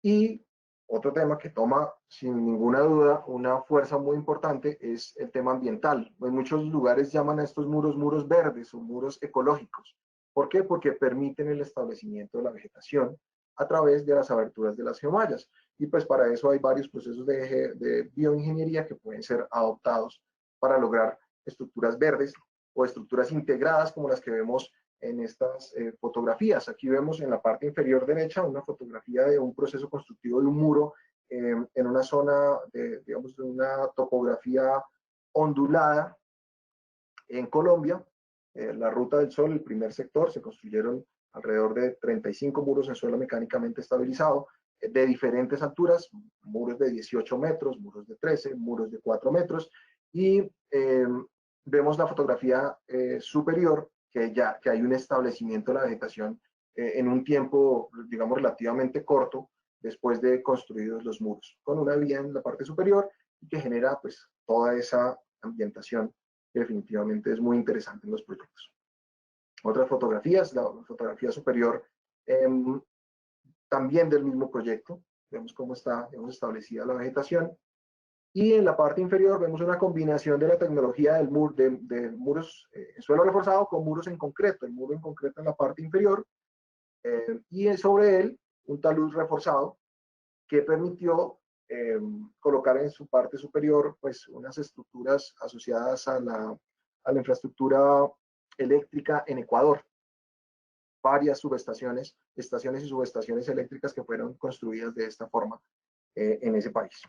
Y otro tema que toma sin ninguna duda una fuerza muy importante es el tema ambiental. En muchos lugares llaman a estos muros muros verdes o muros ecológicos. ¿Por qué? Porque permiten el establecimiento de la vegetación a través de las aberturas de las geomallas. Y pues para eso hay varios procesos de bioingeniería que pueden ser adoptados para lograr estructuras verdes o estructuras integradas como las que vemos en estas fotografías. Aquí vemos en la parte inferior derecha una fotografía de un proceso constructivo de un muro en una zona, digamos, de una topografía ondulada en Colombia. La Ruta del Sol, el primer sector, se construyeron alrededor de 35 muros en suelo mecánicamente estabilizado, de diferentes alturas, muros de 18 metros, muros de 13, muros de 4 metros, y vemos la fotografía superior, que hay un establecimiento de la vegetación en un tiempo, digamos, relativamente corto después de construidos los muros, con una vía en la parte superior y que genera pues toda esa ambientación que definitivamente es muy interesante en los proyectos. Otras fotografías, la fotografía superior también del mismo proyecto, vemos cómo está, digamos, establecida la vegetación. Y en la parte inferior vemos una combinación de la tecnología de muros en suelo reforzado con muros en concreto, el muro en concreto en la parte inferior, y sobre él un talud reforzado que permitió colocar en su parte superior pues unas estructuras asociadas a la infraestructura eléctrica en Ecuador. Varias subestaciones, estaciones y subestaciones eléctricas que fueron construidas de esta forma en ese país.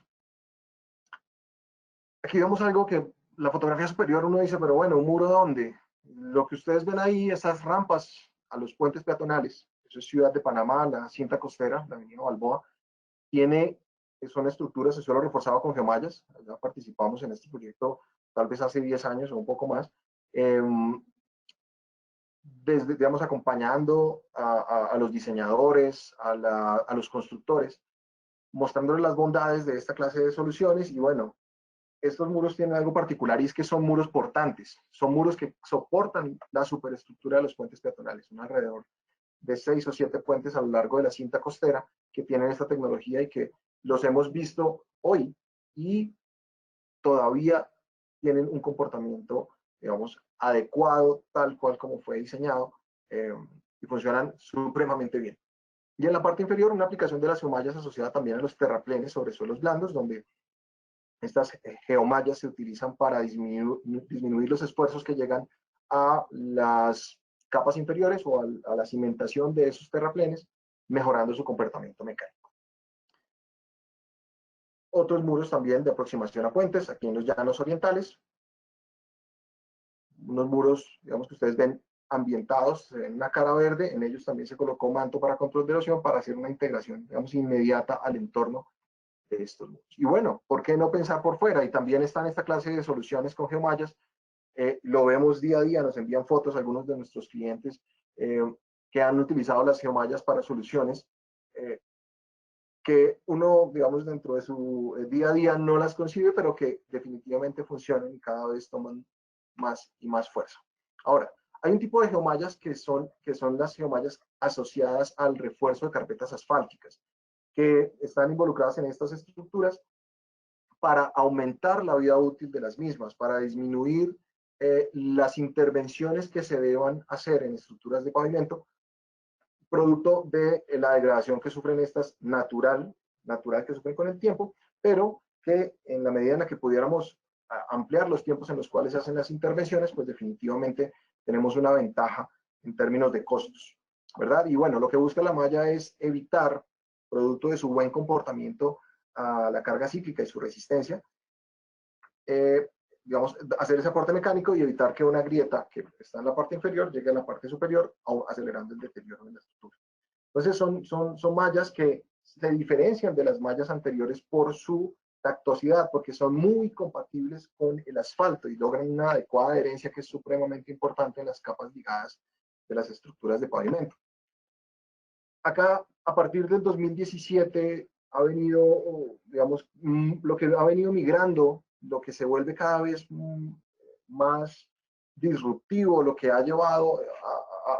Aquí vemos algo que la fotografía superior uno dice, pero bueno, ¿un muro dónde? Lo que ustedes ven ahí, esas rampas a los puentes peatonales, eso es Ciudad de Panamá, la cinta costera, la avenida Balboa, son estructuras de suelo reforzado con geomallas. Ya participamos en este proyecto tal vez hace 10 años o un poco más, desde, digamos, acompañando a los diseñadores, a los constructores, mostrándoles las bondades de esta clase de soluciones. Y bueno, estos muros tienen algo particular, y es que son muros portantes, son muros que soportan la superestructura de los puentes peatonales, son alrededor de 6 o 7 puentes a lo largo de la cinta costera que tienen esta tecnología y que los hemos visto hoy y todavía tienen un comportamiento, digamos, adecuado, tal cual como fue diseñado, y funcionan supremamente bien. Y en la parte inferior, una aplicación de las geomallas asociada también a los terraplenes sobre suelos blandos, donde estas geomallas se utilizan para disminuir los esfuerzos que llegan a las capas inferiores o a la cimentación de esos terraplenes, mejorando su comportamiento mecánico. Otros muros también de aproximación a puentes, aquí en los llanos orientales. Unos muros, digamos, que ustedes ven ambientados en una cara verde, en ellos también se colocó manto para control de erosión para hacer una integración, digamos, inmediata al entorno de estos muros. Y bueno, ¿por qué no pensar por fuera? Y también están esta clase de soluciones con geomallas. Lo vemos día a día, nos envían fotos algunos de nuestros clientes que han utilizado las geomallas para soluciones que uno, digamos, dentro de su día a día no las concibe, pero que definitivamente funcionan y cada vez toman más y más fuerza. Ahora, hay un tipo de geomallas que son las geomallas asociadas al refuerzo de carpetas asfálticas, que están involucradas en estas estructuras para aumentar la vida útil de las mismas, para disminuir las intervenciones que se deban hacer en estructuras de pavimento, producto de la degradación que sufren estas natural que sufren con el tiempo, pero que en la medida en la que pudiéramos ampliar los tiempos en los cuales se hacen las intervenciones, pues definitivamente tenemos una ventaja en términos de costos, ¿verdad? Y bueno, lo que busca la malla es evitar, producto de su buen comportamiento a la carga cíclica y su resistencia, digamos, hacer ese aporte mecánico y evitar que una grieta que está en la parte inferior llegue a la parte superior, acelerando el deterioro de la estructura. Entonces son mallas que se diferencian de las mallas anteriores por su tactosidad, porque son muy compatibles con el asfalto y logran una adecuada adherencia que es supremamente importante en las capas ligadas de las estructuras de pavimento. Acá, a partir del 2017, ha venido, digamos, lo que ha venido migrando, lo que se vuelve cada vez más disruptivo, lo que ha llevado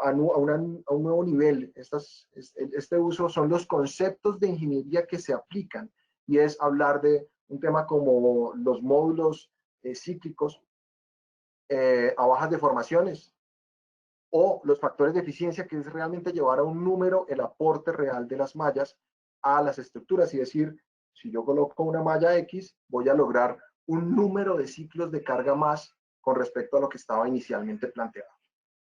a un nuevo nivel. Este uso son los conceptos de ingeniería que se aplican, y es hablar de un tema como los módulos cíclicos a bajas deformaciones, o los factores de eficiencia, que es realmente llevar a un número el aporte real de las mallas a las estructuras, y decir, si yo coloco una malla X, voy a lograr un número de ciclos de carga más con respecto a lo que estaba inicialmente planteado.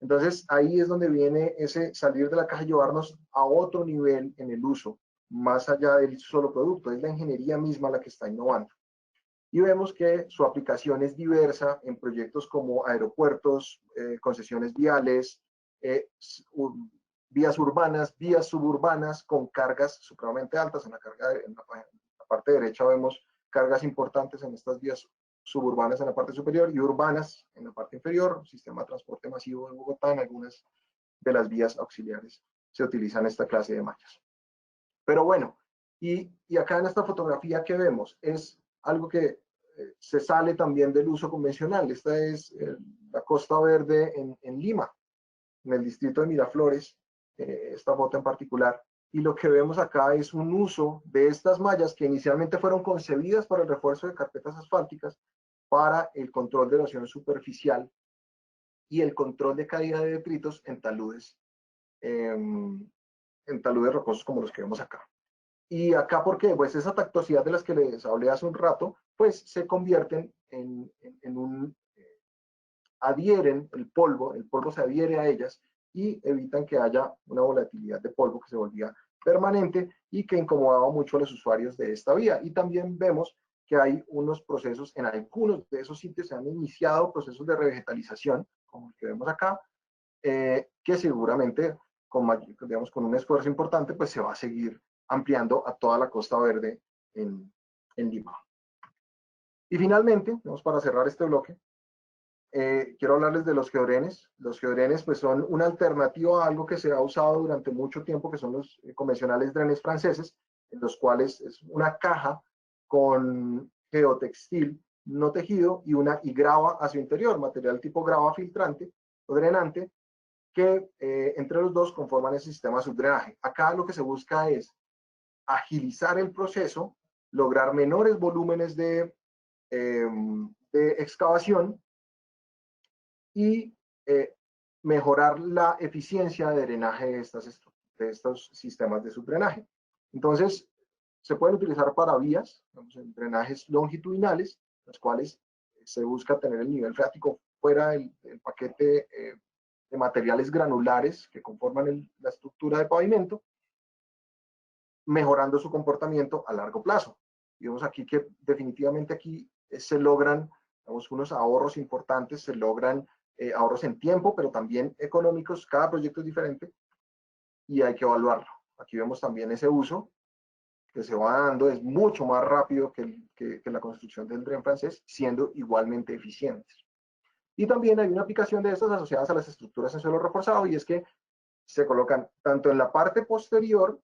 Entonces, ahí es donde viene ese salir de la caja y llevarnos a otro nivel en el uso, más allá del solo producto. Es la ingeniería misma la que está innovando. Y vemos que su aplicación es diversa en proyectos como aeropuertos, concesiones viales, vías urbanas, vías suburbanas con cargas supremamente altas. En la parte derecha vemos cargas importantes en estas vías suburbanas en la parte superior y urbanas en la parte inferior. Sistema de transporte masivo de Bogotá, en algunas de las vías auxiliares se utilizan esta clase de mallas. Pero bueno, y acá en esta fotografía que vemos es algo que se sale también del uso convencional. Esta es la Costa Verde en Lima, en el distrito de Miraflores, esta foto en particular. Y lo que vemos acá es un uso de estas mallas que inicialmente fueron concebidas para el refuerzo de carpetas asfálticas, para el control de erosión superficial y el control de caída de detritos en taludes rocosos como los que vemos acá. Y acá, ¿por qué? Pues esa tactosidad de las que les hablé hace un rato, pues se convierten en adhieren el polvo se adhiere a ellas y evitan que haya una volatilidad de polvo que se volvía permanente y que incomodaba mucho a los usuarios de esta vía. Y también vemos que hay unos procesos, en algunos de esos sitios se han iniciado procesos de revegetalización, como el que vemos acá, que seguramente, digamos, con un esfuerzo importante, pues se va a seguir ampliando a toda la Costa Verde en Lima. Y finalmente, vamos para cerrar este bloque, quiero hablarles de los geodrenes. Los geodrenes pues son una alternativa a algo que se ha usado durante mucho tiempo, que son los convencionales drenes franceses, en los cuales es una caja con geotextil no tejido y grava a su interior, material tipo grava filtrante o drenante, que entre los dos conforman el sistema de subdrenaje. Acá lo que se busca es agilizar el proceso, lograr menores volúmenes de excavación y mejorar la eficiencia de drenaje de estos sistemas de subdrenaje. Entonces, se pueden utilizar para vías, en drenajes longitudinales, los cuales se busca tener el nivel freático fuera del paquete de materiales granulares que conforman la estructura de pavimento, mejorando su comportamiento a largo plazo. Y vemos aquí que definitivamente aquí se logran, digamos, unos ahorros importantes, se logran ahorros en tiempo, pero también económicos. Cada proyecto es diferente y hay que evaluarlo. Aquí vemos también ese uso que se va dando, es mucho más rápido que la construcción del dren francés, siendo igualmente eficientes. Y también hay una aplicación de estas asociadas a las estructuras en suelo reforzado, y es que se colocan tanto en la parte posterior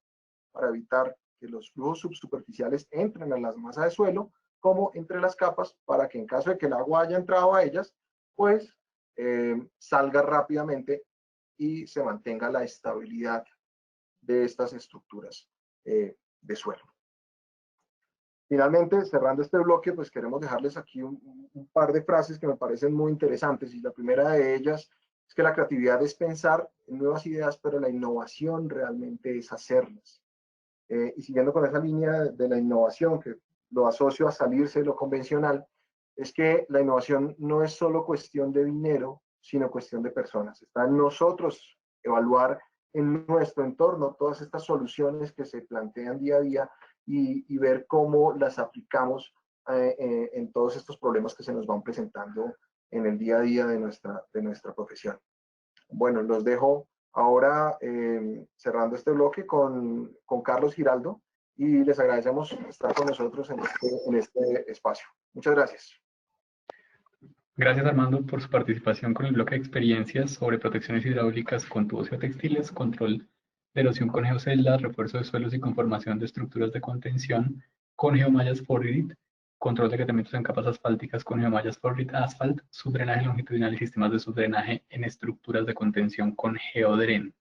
para evitar que los flujos subsuperficiales entren a las masas de suelo, como entre las capas, para que en caso de que el agua haya entrado a ellas, pues salga rápidamente y se mantenga la estabilidad de estas estructuras de suelo. Finalmente, cerrando este bloque, pues queremos dejarles aquí un par de frases que me parecen muy interesantes, y la primera de ellas es que la creatividad es pensar en nuevas ideas, pero la innovación realmente es hacerlas. Y siguiendo con esa línea de la innovación, que lo asocio a salirse de lo convencional, es que la innovación no es solo cuestión de dinero, sino cuestión de personas. Está en nosotros evaluar en nuestro entorno todas estas soluciones que se plantean día a día y ver cómo las aplicamos en todos estos problemas que se nos van presentando en el día a día de nuestra profesión. Bueno, los dejo ahora cerrando este bloque con Carlos Giraldo. y les agradecemos estar con nosotros en este espacio. Muchas gracias. Gracias, Armando, por su participación con el bloque de experiencias sobre protecciones hidráulicas con tubos geotextiles, control de erosión con geoceldas, refuerzo de suelos y conformación de estructuras de contención con geomallas Forgrit, control de agrietamientos en capas asfálticas con geomallas Forgrit Asphalt, subdrenaje longitudinal y sistemas de subdrenaje en estructuras de contención con Geodren.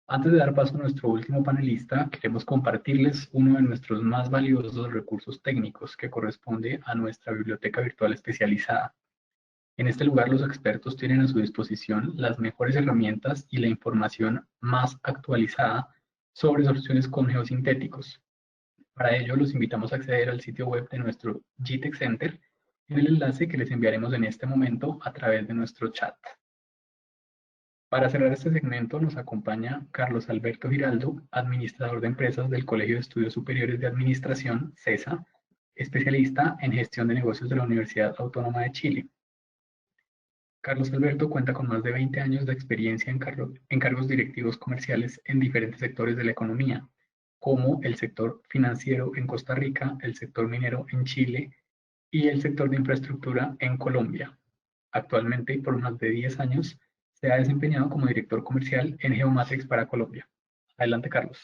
Antes de dar paso a nuestro último panelista, queremos compartirles uno de nuestros más valiosos recursos técnicos que corresponde a nuestra biblioteca virtual especializada. En este lugar, los expertos tienen a su disposición las mejores herramientas y la información más actualizada sobre soluciones con geosintéticos. Para ello, los invitamos a acceder al sitio web de nuestro GTEC Center en el enlace que les enviaremos en este momento a través de nuestro chat. Para cerrar este segmento nos acompaña Carlos Alberto Giraldo, administrador de empresas del Colegio de Estudios Superiores de Administración, CESA, especialista en gestión de negocios de la Universidad Autónoma de Chile. Carlos Alberto cuenta con más de 20 años de experiencia en cargos directivos comerciales en diferentes sectores de la economía, como el sector financiero en Costa Rica, el sector minero en Chile y el sector de infraestructura en Colombia. Actualmente, por más de 10 años, se ha desempeñado como director comercial en Geomatrix para Colombia. Adelante, Carlos.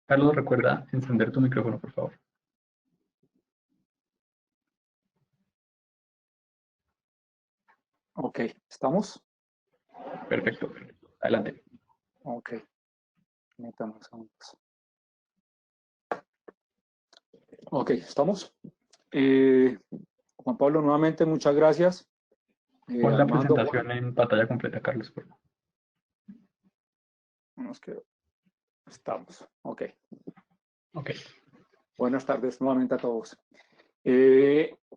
Carlos, recuerda encender tu micrófono, por favor. Ok, ¿estamos? Perfecto, perfecto. Adelante. Ok. Metamos segundos. Ok, ¿estamos? Juan Pablo, nuevamente muchas gracias. Pon la Armando, presentación en pantalla completa, Carlos, por favor. Estamos. Ok. Ok. Buenas tardes nuevamente a todos.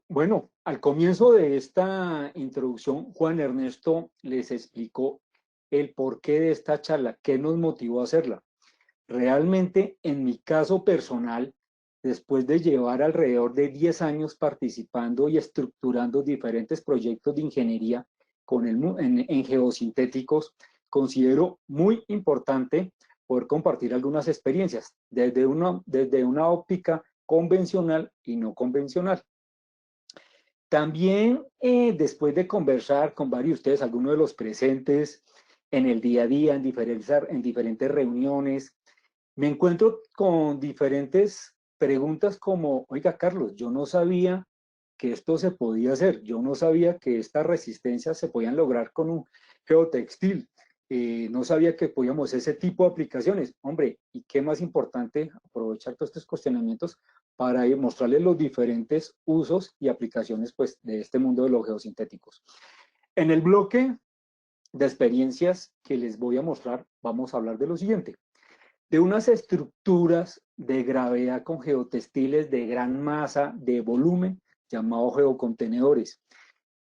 Bueno, al comienzo de esta introducción, Juan Ernesto les explicó el porqué de esta charla, qué nos motivó a hacerla. Realmente, en mi caso personal, después de llevar alrededor de 10 años participando y estructurando diferentes proyectos de ingeniería en geosintéticos, considero muy importante poder compartir algunas experiencias desde una óptica convencional y no convencional. También, después de conversar con varios de ustedes, algunos de los presentes en el día a día, en diferentes reuniones, me encuentro con diferentes preguntas como, oiga, Carlos, yo no sabía que esto se podía hacer, yo no sabía que estas resistencias se podían lograr con un geotextil, no sabía que podíamos ese tipo de aplicaciones. Hombre, y qué más importante, aprovechar todos estos cuestionamientos para mostrarles los diferentes usos y aplicaciones pues, de este mundo de los geosintéticos. En el bloque de experiencias que les voy a mostrar, vamos a hablar de lo siguiente: de unas estructuras de gravedad con geotextiles de gran masa, de volumen, llamados geocontenedores.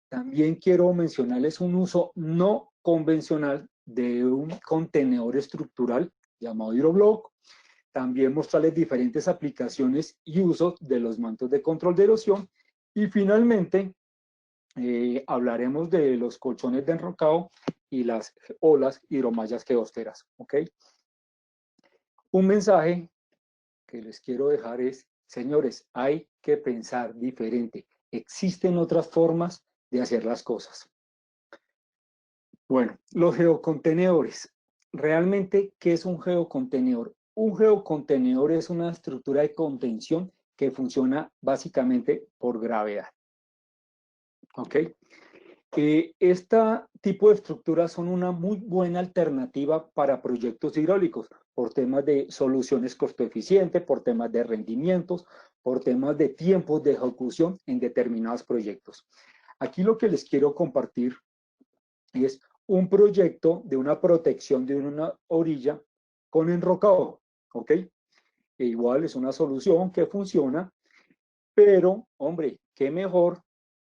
También quiero mencionarles un uso no convencional de un contenedor estructural llamado hidroblock. También mostrarles diferentes aplicaciones y usos de los mantos de control de erosión. Y finalmente, hablaremos de los colchones de enrocado y las olas hidromallas geosteras. ¿Ok? Un mensaje que les quiero dejar es, señores, hay que pensar diferente. Existen otras formas de hacer las cosas. Bueno, los geocontenedores. Realmente, ¿qué es un geocontenedor? Un geocontenedor es una estructura de contención que funciona básicamente por gravedad. ¿Ok? Este tipo de estructuras son una muy buena alternativa para proyectos hidráulicos por temas de soluciones costo eficiente, por temas de rendimientos, por temas de tiempos de ejecución en determinados proyectos. Aquí lo que les quiero compartir es un proyecto de una protección de una orilla con enrocado, ¿ok? E igual es una solución que funciona, pero, hombre, qué mejor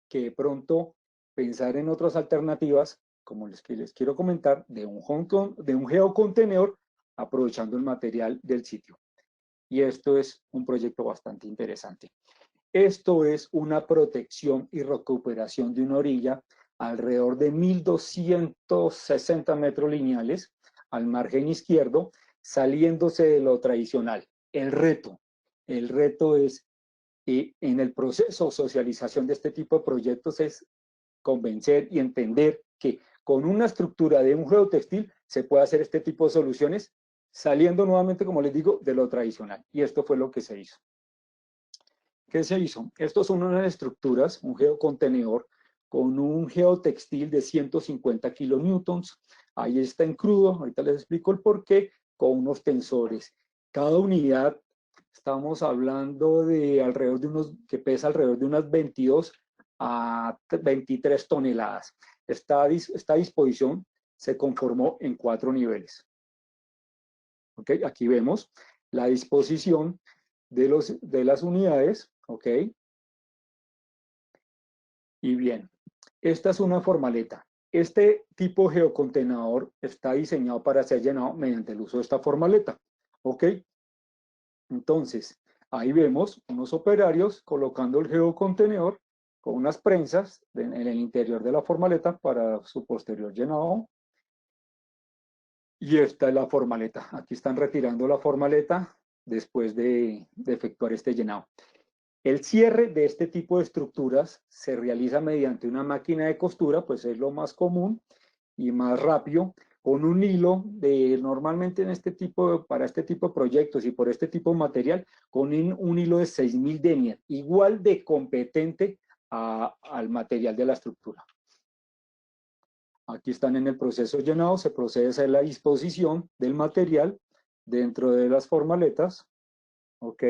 que pronto pensar en otras alternativas, como les quiero comentar, de un geocontenedor aprovechando el material del sitio. Y esto es un proyecto bastante interesante. Esto es una protección y recuperación de una orilla alrededor de 1260 metros lineales al margen izquierdo, saliéndose de lo tradicional. El reto es, en el proceso de socialización de este tipo de proyectos, es convencer y entender que con una estructura de un geotextil se puede hacer este tipo de soluciones, saliendo nuevamente, como les digo, de lo tradicional. Y esto fue lo que se hizo. ¿Qué se hizo? Estos son unas estructuras, un geocontenedor con un geotextil de 150 kilonewtons. Ahí está en crudo, ahorita les explico el porqué, con unos tensores. Cada unidad, estamos hablando de alrededor de unos, que pesa alrededor de unas 22 a 23 toneladas. Esta disposición se conformó en 4 niveles. ¿Ok? Aquí vemos la disposición de las unidades, ¿ok? Y bien, esta es una formaleta. Este tipo de geocontenedor está diseñado para ser llenado mediante el uso de esta formaleta, ¿ok? Entonces, ahí vemos unos operarios colocando el geocontenedor con unas prensas en el interior de la formaleta para su posterior llenado. Y esta es la formaleta. Aquí están retirando la formaleta después de efectuar este llenado. El cierre de este tipo de estructuras se realiza mediante una máquina de costura, pues es lo más común y más rápido, con un hilo de, normalmente para este tipo de proyectos y por este tipo de material, con un hilo de 6000 denier, igual de competente al material de la estructura. Aquí están en el proceso llenado, se procede a hacer la disposición del material dentro de las formaletas, ¿ok?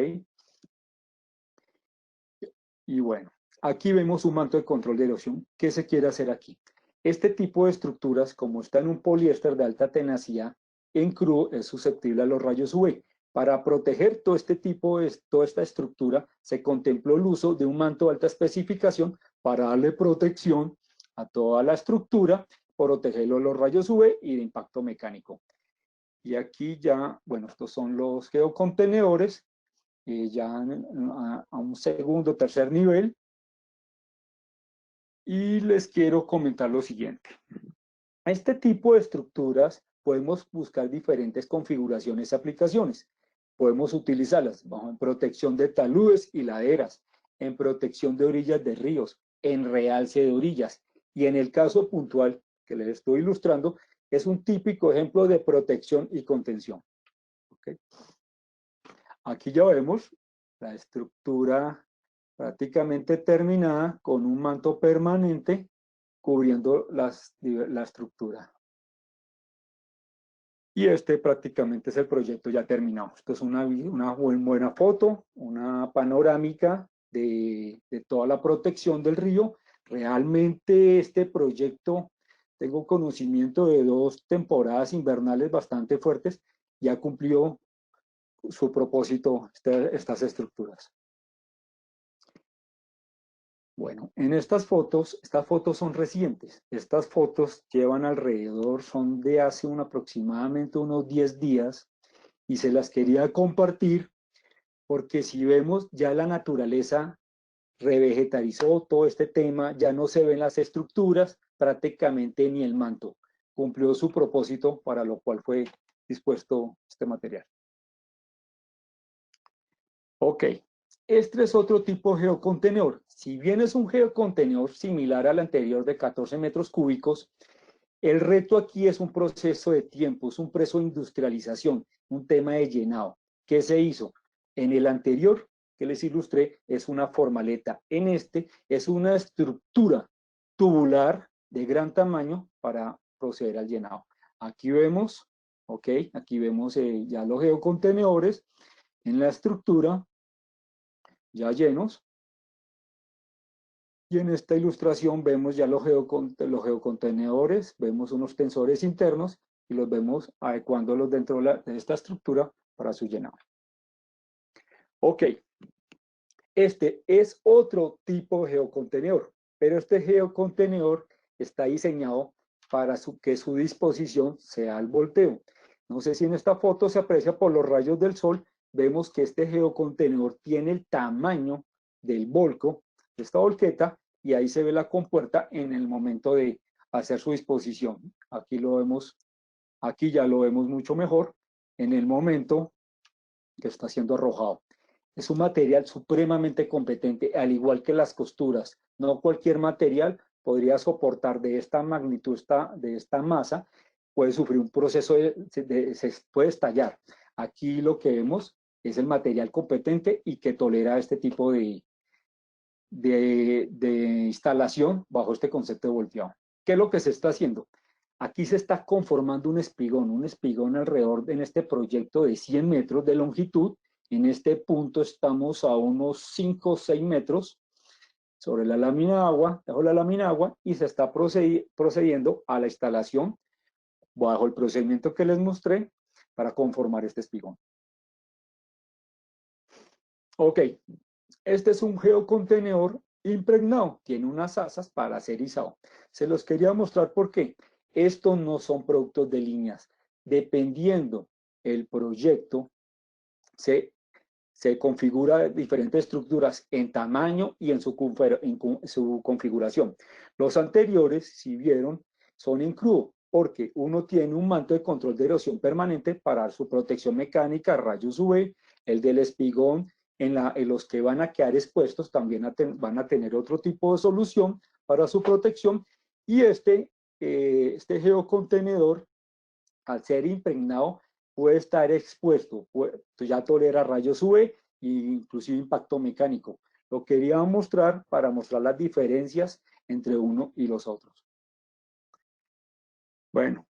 Y bueno, aquí vemos un manto de control de erosión. ¿Qué se quiere hacer aquí? Este tipo de estructuras, como está en un poliéster de alta tenacidad, en crudo es susceptible a los rayos UV. Para proteger toda esta estructura, se contempló el uso de un manto de alta especificación para darle protección a toda la estructura, protegerlo de los rayos UV y de impacto mecánico. Y aquí ya, bueno, estos son los geocontenedores, ya a un segundo, tercer nivel. Y les quiero comentar lo siguiente. A este tipo de estructuras podemos buscar diferentes configuraciones y aplicaciones. Podemos utilizarlas en protección de taludes y laderas, en protección de orillas de ríos, en realce de orillas. Y en el caso puntual que les estoy ilustrando, es un típico ejemplo de protección y contención. ¿Okay? Aquí ya vemos la estructura prácticamente terminada con un manto permanente cubriendo la estructura. Y este prácticamente es el proyecto ya terminado. Esto es una buena foto, una panorámica de toda la protección del río. Realmente este proyecto, tengo conocimiento de 2 temporadas invernales bastante fuertes, ya cumplió su propósito estas estructuras. Bueno, en estas fotos son recientes. Estas fotos llevan alrededor, son de hace aproximadamente unos 10 días y se las quería compartir porque si vemos ya la naturaleza revegetalizó todo este tema, ya no se ven las estructuras, prácticamente ni el manto. Cumplió su propósito para lo cual fue dispuesto este material. Ok. Este es otro tipo de geocontenedor. Si bien es un geocontenedor similar al anterior de 14 metros cúbicos, el reto aquí es un proceso de tiempo, es un proceso de industrialización, un tema de llenado. ¿Qué se hizo? En el anterior que les ilustré es una formaleta. En este es una estructura tubular de gran tamaño para proceder al llenado. Aquí vemos, ok, aquí vemos ya los geocontenedores en la estructura ya llenos. Y en esta ilustración vemos ya los geocontenedores, vemos unos tensores internos y los vemos adecuándolos dentro de esta estructura para su llenado. Ok, este es otro tipo de geocontenedor, pero este geocontenedor está diseñado para que su disposición sea al volteo. No sé si en esta foto se aprecia por los rayos del sol, vemos que este geocontenedor tiene el tamaño del volco, de esta volqueta, y ahí se ve la compuerta en el momento de hacer su disposición. Aquí lo vemos, aquí ya lo vemos mucho mejor en el momento que está siendo arrojado. Es un material supremamente competente, al igual que las costuras. No cualquier material podría soportar de esta magnitud, de esta masa, puede sufrir un proceso se puede estallar. Aquí lo que vemos es el material competente y que tolera este tipo de instalación bajo este concepto de volteado. ¿Qué es lo que se está haciendo? Aquí se está conformando un espigón alrededor en este proyecto de 100 metros de longitud. En este punto estamos a unos 5 o 6 metros sobre la lámina de agua, bajo la lámina de agua, y se está procediendo a la instalación bajo el procedimiento que les mostré para conformar este espigón. Ok, este es un geocontenedor impregnado, tiene unas asas para ser izado. Se los quería mostrar porque estos no son productos de líneas. Dependiendo el proyecto, se configura diferentes estructuras en tamaño y en su configuración. Los anteriores, si vieron, son en crudo, porque uno tiene un manto de control de erosión permanente para su protección mecánica, rayos UV, el del espigón, en los que van a quedar expuestos también van a tener otro tipo de solución para su protección, y este geocontenedor, al ser impregnado, puede estar expuesto, ya tolera rayos UV e inclusive impacto mecánico. Lo quería mostrar para mostrar las diferencias entre uno y los otros. Bueno,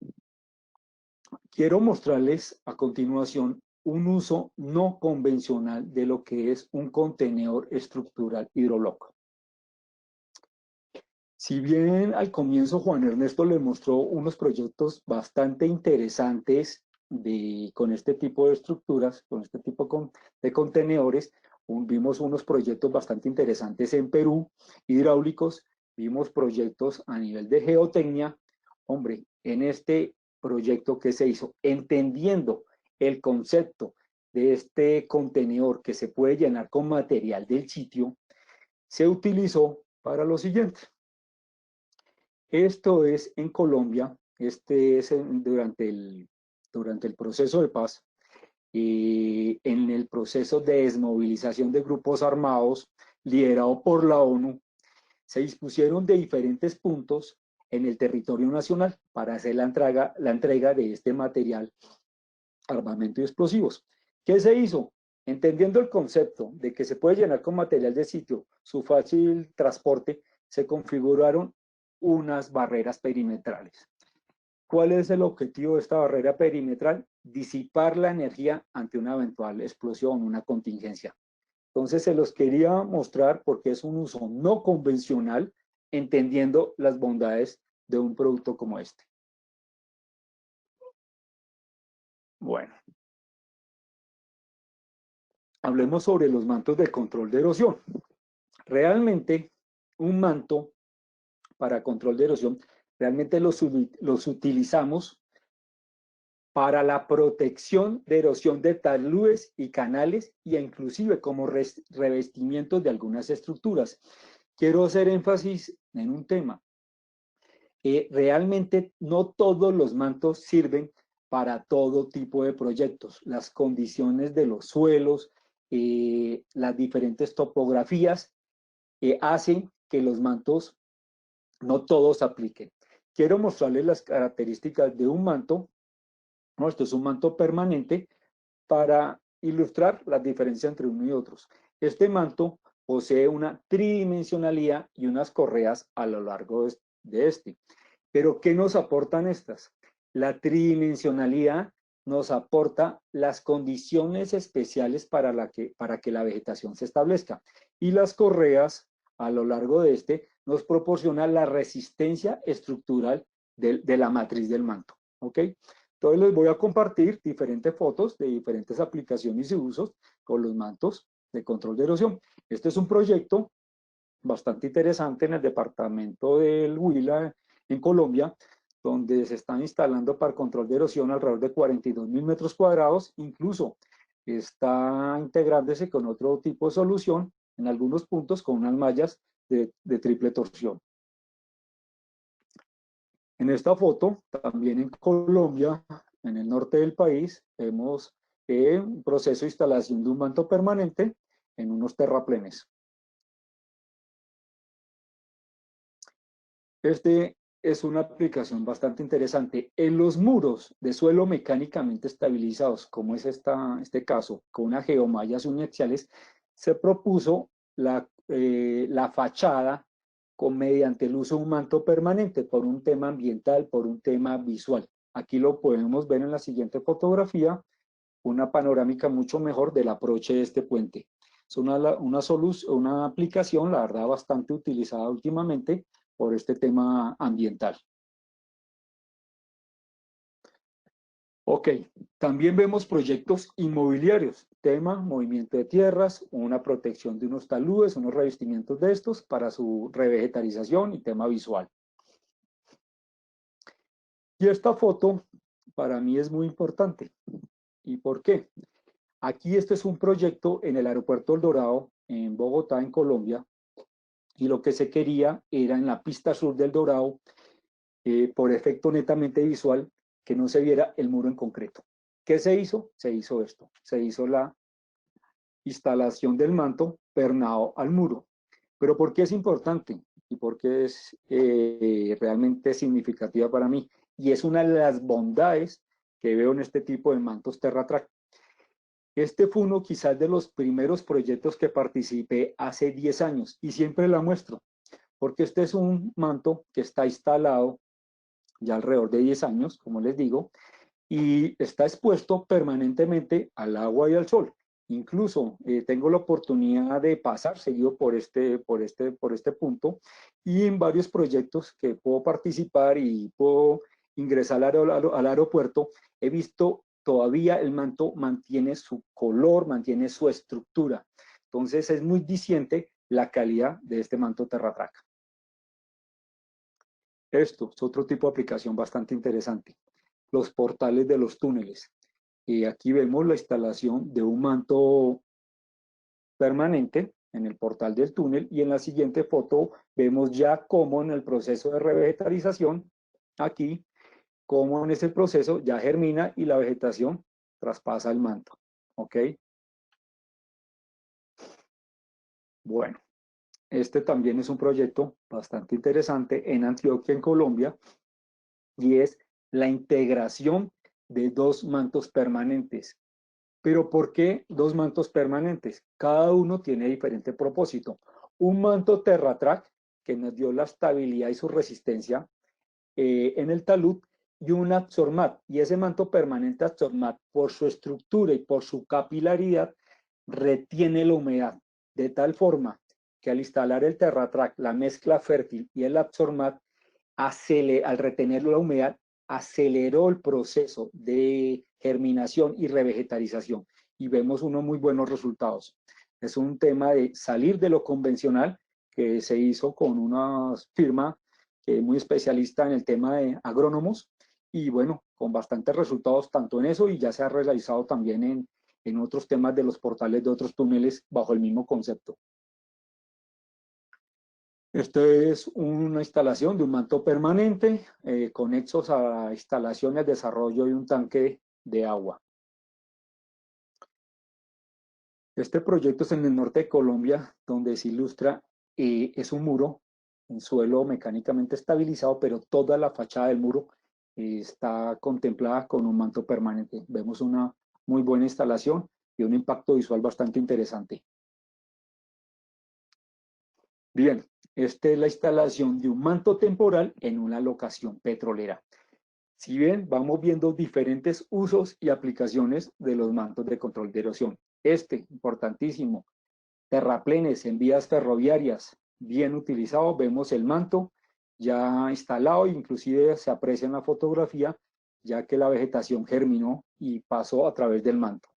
quiero mostrarles a continuación un uso no convencional de lo que es un contenedor estructural hidroblock. Si bien al comienzo Juan Ernesto les mostró unos proyectos bastante interesantes con este tipo de estructuras, con este tipo de contenedores, vimos unos proyectos bastante interesantes en Perú, hidráulicos, vimos proyectos a nivel de geotecnia. Hombre, en este proyecto que se hizo, entendiendo el concepto de este contenedor que se puede llenar con material del sitio, se utilizó para lo siguiente. Esto es en Colombia, este es durante el proceso de paz, en el proceso de desmovilización de grupos armados liderado por la ONU, se dispusieron de diferentes puntos en el territorio nacional para hacer la entrega de este material, armamento y explosivos. ¿Qué se hizo? Entendiendo el concepto de que se puede llenar con material de sitio, su fácil transporte, se configuraron unas barreras perimetrales. ¿Cuál es el objetivo de esta barrera perimetral? Disipar la energía ante una eventual explosión, una contingencia. Entonces se los quería mostrar porque es un uso no convencional, entendiendo las bondades de un producto como este. Bueno, hablemos sobre los mantos de control de erosión. Realmente, un manto para control de erosión, realmente los utilizamos para la protección de erosión de taludes y canales, y inclusive como revestimiento de algunas estructuras. Quiero hacer énfasis en un tema. Realmente no todos los mantos sirven para todo tipo de proyectos. Las condiciones de los suelos, las diferentes topografías hacen que los mantos no todos apliquen. Quiero mostrarles las características de un manto. No, esto es un manto permanente para ilustrar las diferencias entre uno y otros. Este manto posee una tridimensionalidad y unas correas a lo largo de este. Pero ¿qué nos aportan estas? La tridimensionalidad nos aporta las condiciones especiales para que la vegetación se establezca. Y las correas a lo largo de este nos proporciona la resistencia estructural de la matriz del manto. ¿Ok? Entonces les voy a compartir diferentes fotos de diferentes aplicaciones y usos con los mantos de control de erosión. Este es un proyecto bastante interesante en el departamento del Huila, en Colombia, donde se están instalando para control de erosión alrededor de 42.000 metros cuadrados. Incluso está integrándose con otro tipo de solución en algunos puntos con unas mallas de triple torsión. En esta foto, también en Colombia, en el norte del país, vemos un proceso de instalación de un manto permanente en unos terraplenes. Este es una aplicación bastante interesante. En los muros de suelo mecánicamente estabilizados, como es este caso, con unas geomallas uniaxiales, se propuso la fachada mediante el uso de un manto permanente por un tema ambiental, por un tema visual. Aquí lo podemos ver en la siguiente fotografía, una panorámica mucho mejor del aproche de este puente. Es una aplicación, la verdad, bastante utilizada últimamente por este tema ambiental. Ok, también vemos proyectos inmobiliarios, tema movimiento de tierras, una protección de unos taludes, unos revestimientos de estos para su revegetalización y tema visual. Y esta foto para mí es muy importante. ¿Y por qué? Aquí este es un proyecto en el aeropuerto El Dorado, en Bogotá, en Colombia, y lo que se quería era en la pista sur del Dorado, por efecto netamente visual, que no se viera el muro en concreto. ¿Qué se hizo? Se hizo esto, se hizo la instalación del manto pernado al muro. ¿Pero por qué es importante? ¿Y por qué es realmente significativa para mí? Y es una de las bondades que veo en este tipo de mantos TerraTrack. Este fue uno quizás de los primeros proyectos que participé hace 10 años y siempre la muestro, porque este es un manto que está instalado ya alrededor de 10 años, como les digo, y está expuesto permanentemente al agua y al sol. Incluso tengo la oportunidad de pasar seguido por este punto y en varios proyectos que puedo participar y puedo ingresar al aeropuerto, he visto todavía el manto mantiene su color, mantiene su estructura. Entonces es muy diciente la calidad de este manto TerraTrack. Esto es otro tipo de aplicación bastante interesante. Los portales de los túneles. Y aquí vemos la instalación de un manto permanente en el portal del túnel y en la siguiente foto vemos ya cómo en el proceso de revegetalización, aquí, cómo en ese proceso ya germina y la vegetación traspasa el manto. ¿Ok? Bueno, este también es un proyecto bastante interesante en Antioquia, en Colombia, y es la integración de dos mantos permanentes. ¿Pero por qué dos mantos permanentes? Cada uno tiene diferente propósito. Un manto TerraTrack, que nos dio la estabilidad y su resistencia en el talud, y un Absormat. Y ese manto permanente Absormat, por su estructura y por su capilaridad, retiene la humedad, de tal forma que al instalar el TerraTrack, la mezcla fértil y el Absormat, al retener la humedad, aceleró el proceso de germinación y revegetalización y vemos unos muy buenos resultados. Es un tema de salir de lo convencional que se hizo con una firma muy especialista en el tema de agrónomos y bueno, con bastantes resultados tanto en eso y ya se ha realizado también en otros temas de los portales de otros túneles bajo el mismo concepto. Esta es una instalación de un manto permanente conexos a instalaciones, desarrollo de un tanque de agua. Este proyecto es en el norte de Colombia, donde se ilustra, es un muro en suelo mecánicamente estabilizado, pero toda la fachada del muro está contemplada con un manto permanente. Vemos una muy buena instalación y un impacto visual bastante interesante. Bien, esta es la instalación de un manto temporal en una locación petrolera. Si bien vamos viendo diferentes usos y aplicaciones de los mantos de control de erosión. Importantísimo, terraplenes en vías ferroviarias, bien utilizado, vemos el manto ya instalado, inclusive se aprecia en la fotografía, ya que la vegetación germinó y pasó a través del manto.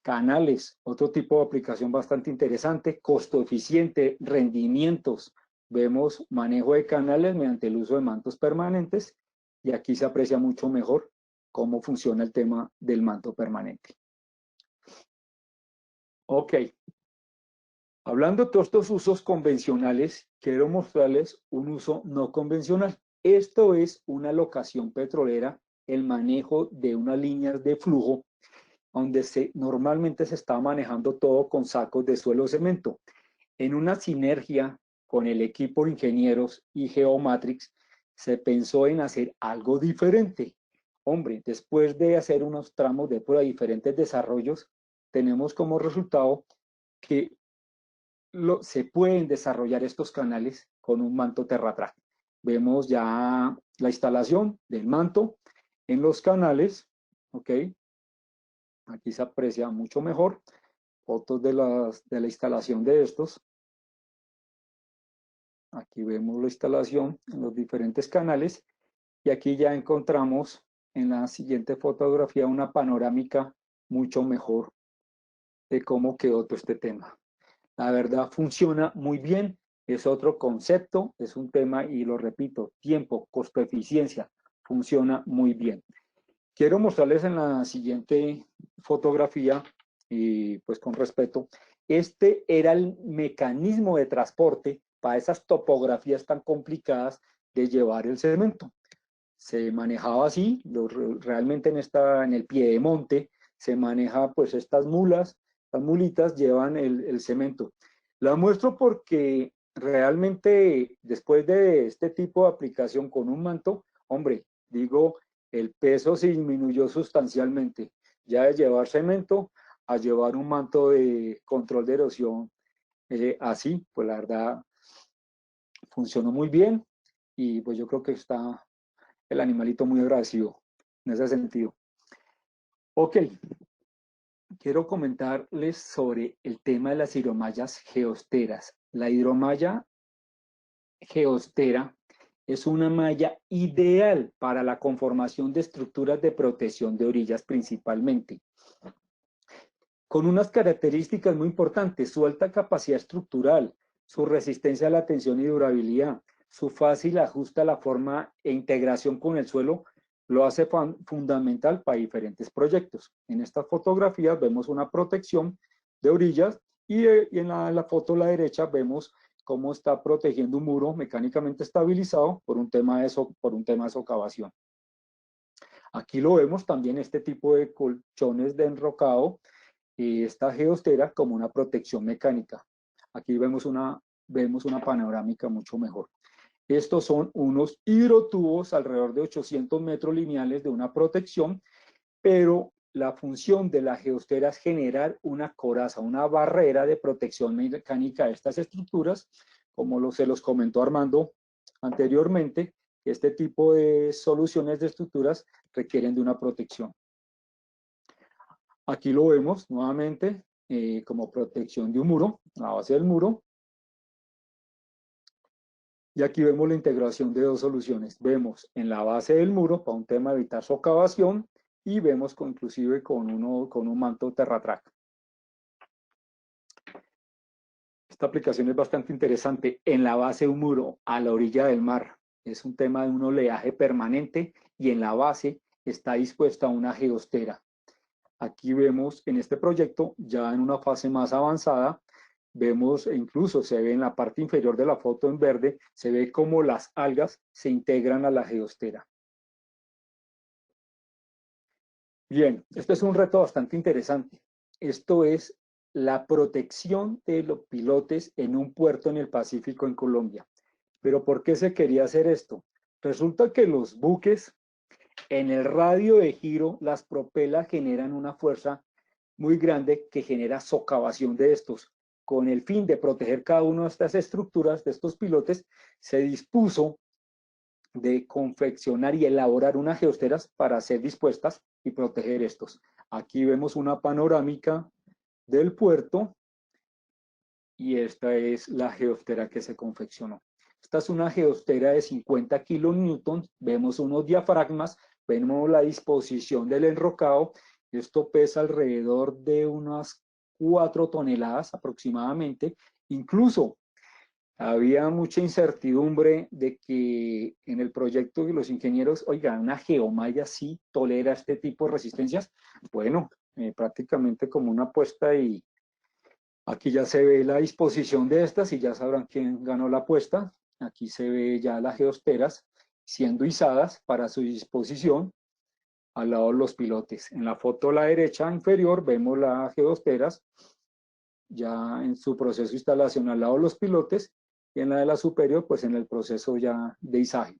Canales, otro tipo de aplicación bastante interesante, costo eficiente, rendimientos. Vemos manejo de canales mediante el uso de mantos permanentes y aquí se aprecia mucho mejor cómo funciona el tema del manto permanente. Ok, Hablando de todos estos usos convencionales, quiero mostrarles un uso no convencional. Esto es una locación petrolera, el manejo de unas líneas de flujo, donde normalmente se está manejando todo con sacos de suelo de cemento. En una sinergia con el equipo de ingenieros y Geomatrix, se pensó en hacer algo diferente. Hombre, después de hacer unos tramos de prueba, diferentes desarrollos, tenemos como resultado que se pueden desarrollar estos canales con un manto TerraTrack. Vemos ya la instalación del manto en los canales, ¿ok? Aquí se aprecia mucho mejor. Fotos de la instalación de estos. Aquí vemos la instalación en los diferentes canales y aquí ya encontramos en la siguiente fotografía una panorámica mucho mejor de cómo quedó todo este tema. La verdad funciona muy bien, es otro concepto, es un tema y lo repito, tiempo, costo, eficiencia, funciona muy bien. Quiero mostrarles en la siguiente fotografía y pues con respeto, este era el mecanismo de transporte para esas topografías tan complicadas de llevar el cemento. Se manejaba así, realmente en el piedemonte se maneja pues estas mulas, las mulitas llevan el cemento. La muestro porque realmente después de este tipo de aplicación con un manto, hombre, digo, el peso se disminuyó sustancialmente, ya de llevar cemento a llevar un manto de control de erosión, así, pues la verdad funcionó muy bien y pues yo creo que está el animalito muy agradecido en ese sentido. Ok, quiero comentarles sobre el tema de las hidromallas geosteras. La hidromalla geostera es una malla ideal para la conformación de estructuras de protección de orillas principalmente, con unas características muy importantes: su alta capacidad estructural, su resistencia a la tensión y durabilidad, su fácil ajuste a la forma e integración con el suelo, lo hace fundamental para diferentes proyectos. En estas fotografías vemos una protección de orillas y en la foto a la derecha vemos cómo está protegiendo un muro mecánicamente estabilizado por un tema de socavación. Aquí lo vemos también, este tipo de colchones de enrocado, esta geostera como una protección mecánica. Aquí vemos una panorámica mucho mejor. Estos son unos hidrotubos alrededor de 800 metros lineales de una protección, pero la función de la geostera es generar una coraza, una barrera de protección mecánica a estas estructuras, como se los comentó Armando anteriormente. Este tipo de soluciones de estructuras requieren de una protección. Aquí lo vemos nuevamente como protección de un muro, la base del muro. Y aquí vemos la integración de dos soluciones. Vemos en la base del muro para un tema de evitar socavación y vemos inclusive con un manto TerraTrack. Esta aplicación es bastante interesante. En la base de un muro, a la orilla del mar, es un tema de un oleaje permanente y en la base está dispuesta una geostera. Aquí vemos en este proyecto, ya en una fase más avanzada, vemos, e incluso se ve en la parte inferior de la foto en verde, se ve cómo las algas se integran a la geostera. Bien, este es un reto bastante interesante. Esto es la protección de los pilotes en un puerto en el Pacífico en Colombia. ¿Pero por qué se quería hacer esto? Resulta que los buques, en el radio de giro, las propelas generan una fuerza muy grande que genera socavación de estos. Con el fin de proteger cada una de estas estructuras, de estos pilotes, se dispuso de confeccionar y elaborar unas geosteras para ser dispuestas y proteger estos. Aquí vemos una panorámica del puerto y esta es la geostera que se confeccionó. Esta es una geostera de 50 kilonewtons, vemos unos diafragmas, vemos la disposición del enrocado. Esto pesa alrededor de unas 4 toneladas aproximadamente. Incluso había mucha incertidumbre de que en el proyecto de los ingenieros, oiga, una geomalla sí tolera este tipo de resistencias. Bueno, prácticamente como una apuesta y Aquí ya se ve la disposición de estas y ya sabrán quién ganó la apuesta. Aquí se ve ya las geosteras siendo izadas para su disposición al lado de los pilotes. En la foto a la derecha inferior vemos las geosteras ya en su proceso de instalación al lado de los pilotes y en la de la superior pues en el proceso ya de izaje.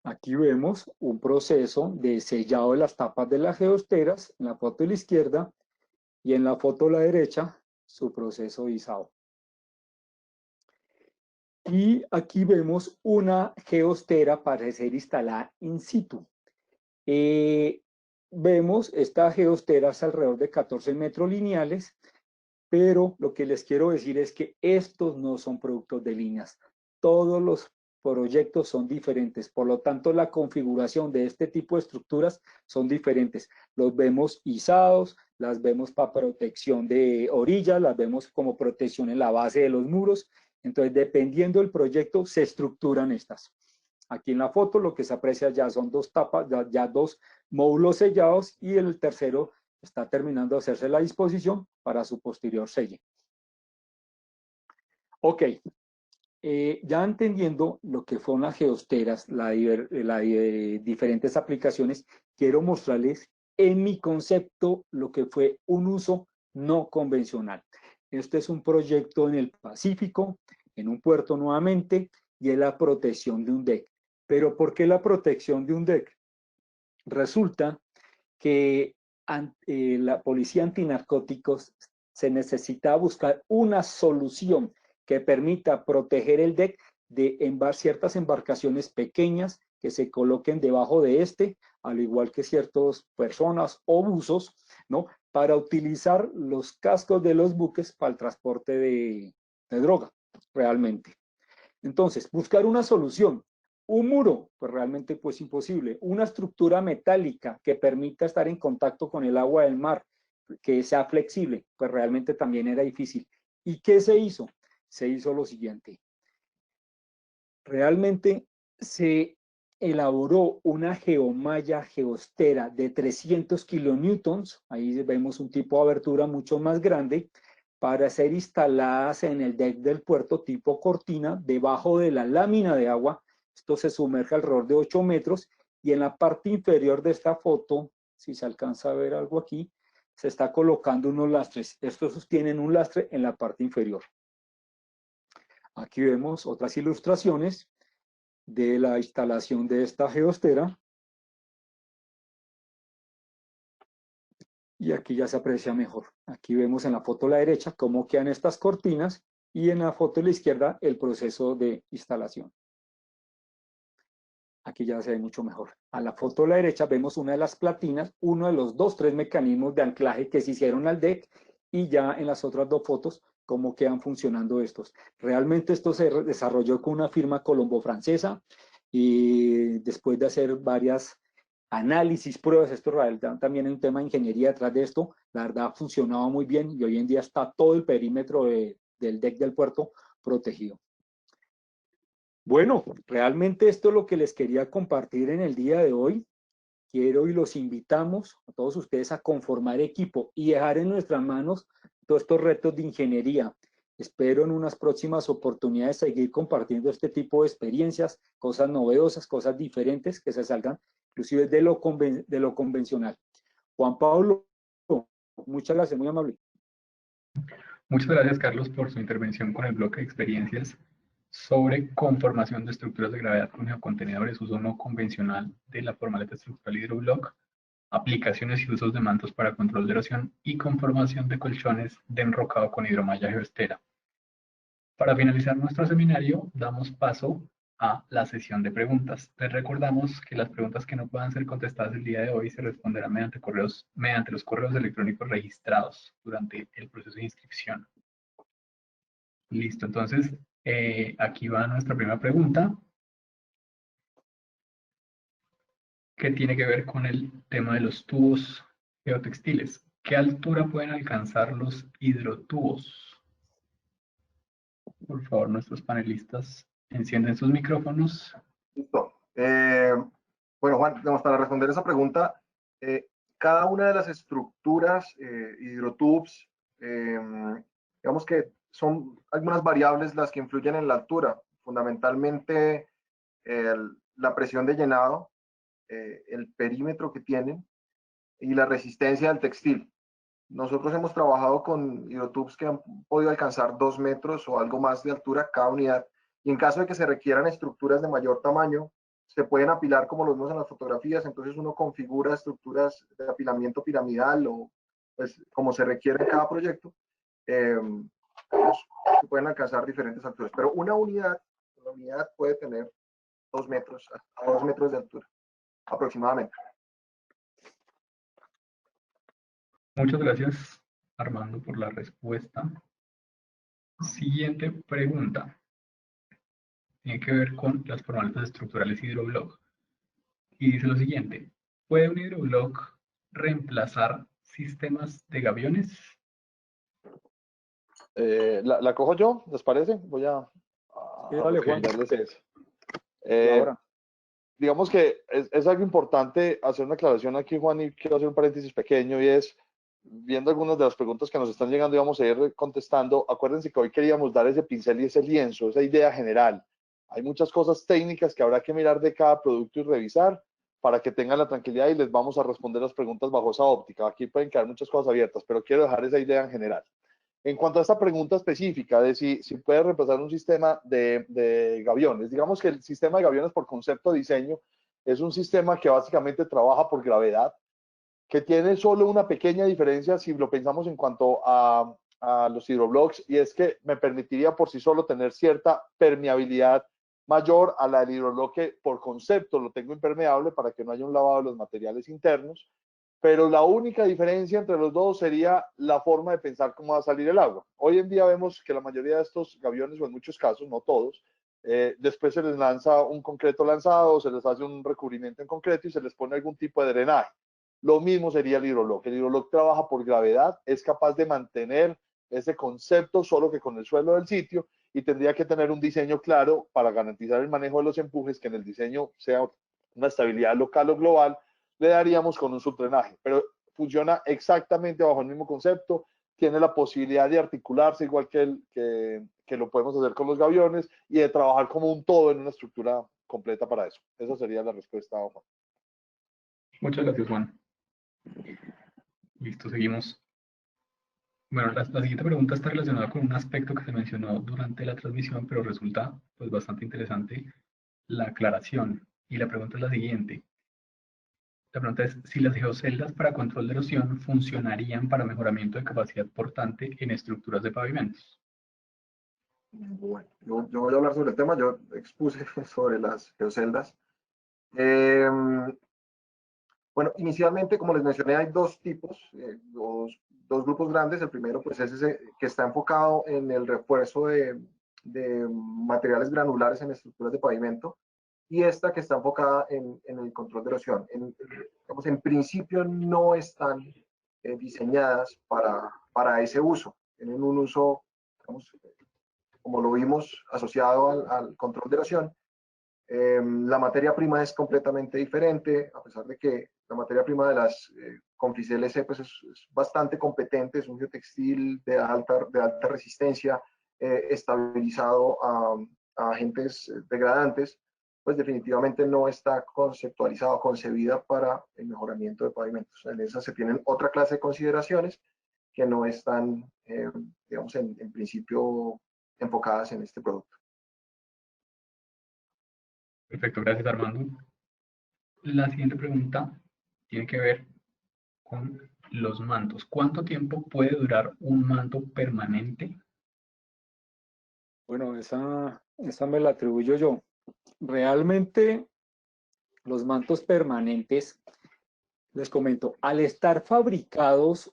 Aquí vemos un proceso de sellado de las tapas de las geosteras en la foto de la izquierda y en la foto a la derecha su proceso de izado. Y aquí vemos una geostera para ser instalada in situ. Vemos esta geostera es alrededor de 14 metros lineales, pero lo que les quiero decir es que estos no son productos de líneas. Todos los proyectos son diferentes, por lo tanto la configuración de este tipo de estructuras son diferentes. Los vemos izados, las vemos para protección de orillas, las vemos como protección en la base de los muros. Entonces, dependiendo del proyecto, se estructuran estas. Aquí en la foto lo que se aprecia ya son dos tapas, ya dos módulos sellados y el tercero está terminando de hacerse la disposición para su posterior selle. Ok, ya entendiendo lo que fueron las geosteras, diferentes aplicaciones, quiero mostrarles en mi concepto lo que fue un uso no convencional. Este es un proyecto en el Pacífico, en un puerto nuevamente, y es la protección de un deck. ¿Pero por qué la protección de un deck? Resulta que la policía antinarcóticos se necesita buscar una solución que permita proteger el deck de ciertas embarcaciones pequeñas que se coloquen debajo de este, al igual que ciertas personas o buzos, ¿no? Para utilizar los cascos de los buques para el transporte de droga, realmente. Entonces, buscar una solución. Un muro, pues realmente pues imposible. Una estructura metálica que permita estar en contacto con el agua del mar, que sea flexible, pues realmente también era difícil. ¿Y qué se hizo? Se hizo lo siguiente. Realmente se elaboró una geomalla geostera de 300 kilonewtons, ahí vemos un tipo de abertura mucho más grande, para ser instaladas en el deck del puerto tipo cortina, debajo de la lámina de agua. Esto se sumerge alrededor de 8 metros y en la parte inferior de esta foto, si se alcanza a ver algo aquí, se está colocando unos lastres. Estos sostienen un lastre en la parte inferior. Aquí vemos otras ilustraciones de la instalación de esta geostera. Y aquí ya se aprecia mejor. Aquí vemos en la foto a la derecha cómo quedan estas cortinas y en la foto a la izquierda el proceso de instalación. Aquí ya se ve mucho mejor. A la foto a la derecha vemos una de las platinas, uno de los 3 mecanismos de anclaje que se hicieron al deck y ya en las otras 2 fotos cómo quedan funcionando estos. Realmente esto se desarrolló con una firma colombo-francesa y después de hacer varias análisis, pruebas, esto también hay un tema de ingeniería detrás de esto, la verdad funcionaba muy bien y hoy en día está todo el perímetro del deck del puerto protegido. Bueno, realmente esto es lo que les quería compartir en el día de hoy. Quiero y los invitamos a todos ustedes a conformar equipo y dejar en nuestras manos todos estos retos de ingeniería. Espero en unas próximas oportunidades seguir compartiendo este tipo de experiencias, cosas novedosas, cosas diferentes que se salgan inclusive de lo convencional. Juan Pablo, muchas gracias, muy amable. Muchas gracias, Carlos, por su intervención con el bloque de experiencias sobre conformación de estructuras de gravedad con geocontenedores, uso no convencional de la formaleta estructural hidroblock, aplicaciones y usos de mantos para control de erosión y conformación de colchones de enrocado con hidromalla geostera. Para finalizar nuestro seminario, damos paso a la sesión de preguntas. Les recordamos que las preguntas que no puedan ser contestadas el día de hoy se responderán mediante los correos electrónicos registrados durante el proceso de inscripción. Listo, entonces aquí va nuestra primera pregunta, que tiene que ver con el tema de los tubos geotextiles. ¿Qué altura pueden alcanzar los hidrotubos? Por favor, nuestros panelistas encienden sus micrófonos. Listo. Bueno, Juan, para responder esa pregunta, cada una de las estructuras, hidrotubs, digamos que son algunas variables las que influyen en la altura, fundamentalmente la presión de llenado, el perímetro que tienen y la resistencia del textil. Nosotros hemos trabajado con hidrotubs que han podido alcanzar 2 metros o algo más de altura cada unidad, y en caso de que se requieran estructuras de mayor tamaño, se pueden apilar como los vemos en las fotografías. Entonces uno configura estructuras de apilamiento piramidal o pues como se requiere en cada proyecto, se pueden alcanzar diferentes alturas, pero una unidad puede tener 2 metros a 2 metros de altura aproximadamente. Muchas gracias, Armando, por la respuesta. Siguiente pregunta. Tiene que ver con las formatas estructurales hidroblock. Y dice lo siguiente: ¿puede un hidroblock reemplazar sistemas de gaviones? ¿La cojo yo? ¿Les parece? Voy a dale, Juan. responderles eso. Digamos que es algo importante hacer una aclaración aquí, Juan, y quiero hacer un paréntesis pequeño, y es, viendo algunas de las preguntas que nos están llegando y vamos a ir contestando, acuérdense que hoy queríamos dar ese pincel y ese lienzo, esa idea general. Hay muchas cosas técnicas que habrá que mirar de cada producto y revisar para que tengan la tranquilidad, y les vamos a responder las preguntas bajo esa óptica. Aquí pueden quedar muchas cosas abiertas, pero quiero dejar esa idea en general. En cuanto a esta pregunta específica de si puede reemplazar un sistema de gaviones, digamos que el sistema de gaviones por concepto de diseño es un sistema que básicamente trabaja por gravedad, que tiene solo una pequeña diferencia si lo pensamos en cuanto a los hidroblocks, y es que me permitiría por sí solo tener cierta permeabilidad mayor a la del hidroblock, que por concepto lo tengo impermeable para que no haya un lavado de los materiales internos. Pero la única diferencia entre los dos sería la forma de pensar cómo va a salir el agua. Hoy en día vemos que la mayoría de estos gaviones, o en muchos casos, no todos, después se les lanza un concreto lanzado, se les hace un recubrimiento en concreto y se les pone algún tipo de drenaje. Lo mismo sería el hidroblock. El hidroblock trabaja por gravedad, es capaz de mantener ese concepto solo que con el suelo del sitio, y tendría que tener un diseño claro para garantizar el manejo de los empujes, que en el diseño sea una estabilidad local o global, le daríamos con un subdrenaje, pero funciona exactamente bajo el mismo concepto, tiene la posibilidad de articularse igual que lo podemos hacer con los gaviones, y de trabajar como un todo en una estructura completa para eso. Esa sería la respuesta, Juan. Muchas gracias, Juan. Listo, seguimos. Bueno, la siguiente pregunta está relacionada con un aspecto que se mencionó durante la transmisión, pero resulta pues bastante interesante la aclaración. Y la pregunta es la siguiente. La pregunta es si las geoceldas para control de erosión funcionarían para mejoramiento de capacidad portante en estructuras de pavimentos. Bueno, yo voy a hablar sobre el tema. Yo expuse sobre las geoceldas. Bueno, inicialmente, como les mencioné, hay dos tipos, dos grupos grandes. El primero pues es ese que está enfocado en el refuerzo de materiales granulares en estructuras de pavimento, y esta que está enfocada en el control de erosión. En principio no están diseñadas para ese uso. Tienen un uso, digamos, como lo vimos, asociado al control de erosión. La materia prima es completamente diferente, a pesar de que la materia prima de las Confis LC pues es bastante competente, es un geotextil de alta resistencia, estabilizado a agentes degradantes. Pues definitivamente no está conceptualizada, concebida para el mejoramiento de pavimentos. En esa se tienen otra clase de consideraciones que no están, digamos, en principio enfocadas en este producto. Perfecto, gracias, Armando. La siguiente pregunta tiene que ver con los mantos. ¿Cuánto tiempo puede durar un manto permanente? Bueno, esa me la atribuyo yo. Realmente, los mantos permanentes, les comento, al estar fabricados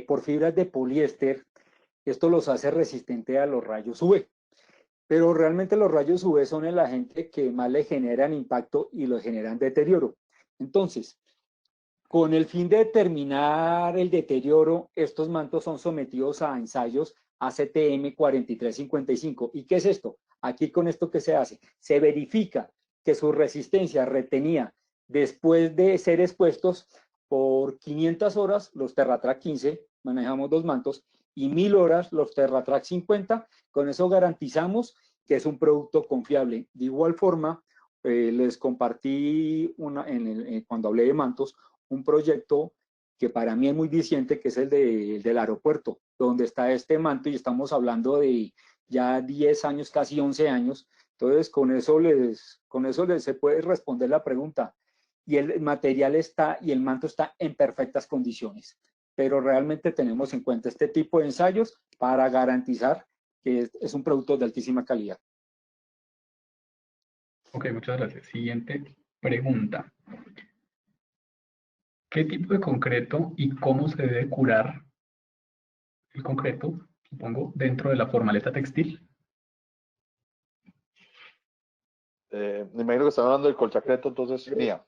por fibras de poliéster, esto los hace resistentes a los rayos UV. Pero realmente los rayos UV son el agente que más le generan impacto y le generan deterioro. Entonces, con el fin de determinar el deterioro, estos mantos son sometidos a ensayos ACTM 4355. ¿Y qué es esto? Aquí con esto, ¿qué se hace? Se verifica que su resistencia retenida después de ser expuestos por 500 horas los TerraTrack 15, manejamos 2 mantos, y 1000 horas los TerraTrack 50. Con eso garantizamos que es un producto confiable. De igual forma, les compartí cuando hablé de mantos, un proyecto que para mí es muy diciente, que es el del aeropuerto, donde está este manto, y estamos hablando de ya 10 años, casi 11 años. Entonces, con eso se puede responder la pregunta. Y el material está, y el manto está en perfectas condiciones. Pero realmente tenemos en cuenta este tipo de ensayos para garantizar que es un producto de altísima calidad. Ok, muchas gracias. Siguiente pregunta. ¿Qué tipo de concreto y cómo se debe curar el concreto, supongo, dentro de la formaleta textil? Me imagino que están hablando del colchacreto, entonces, mía.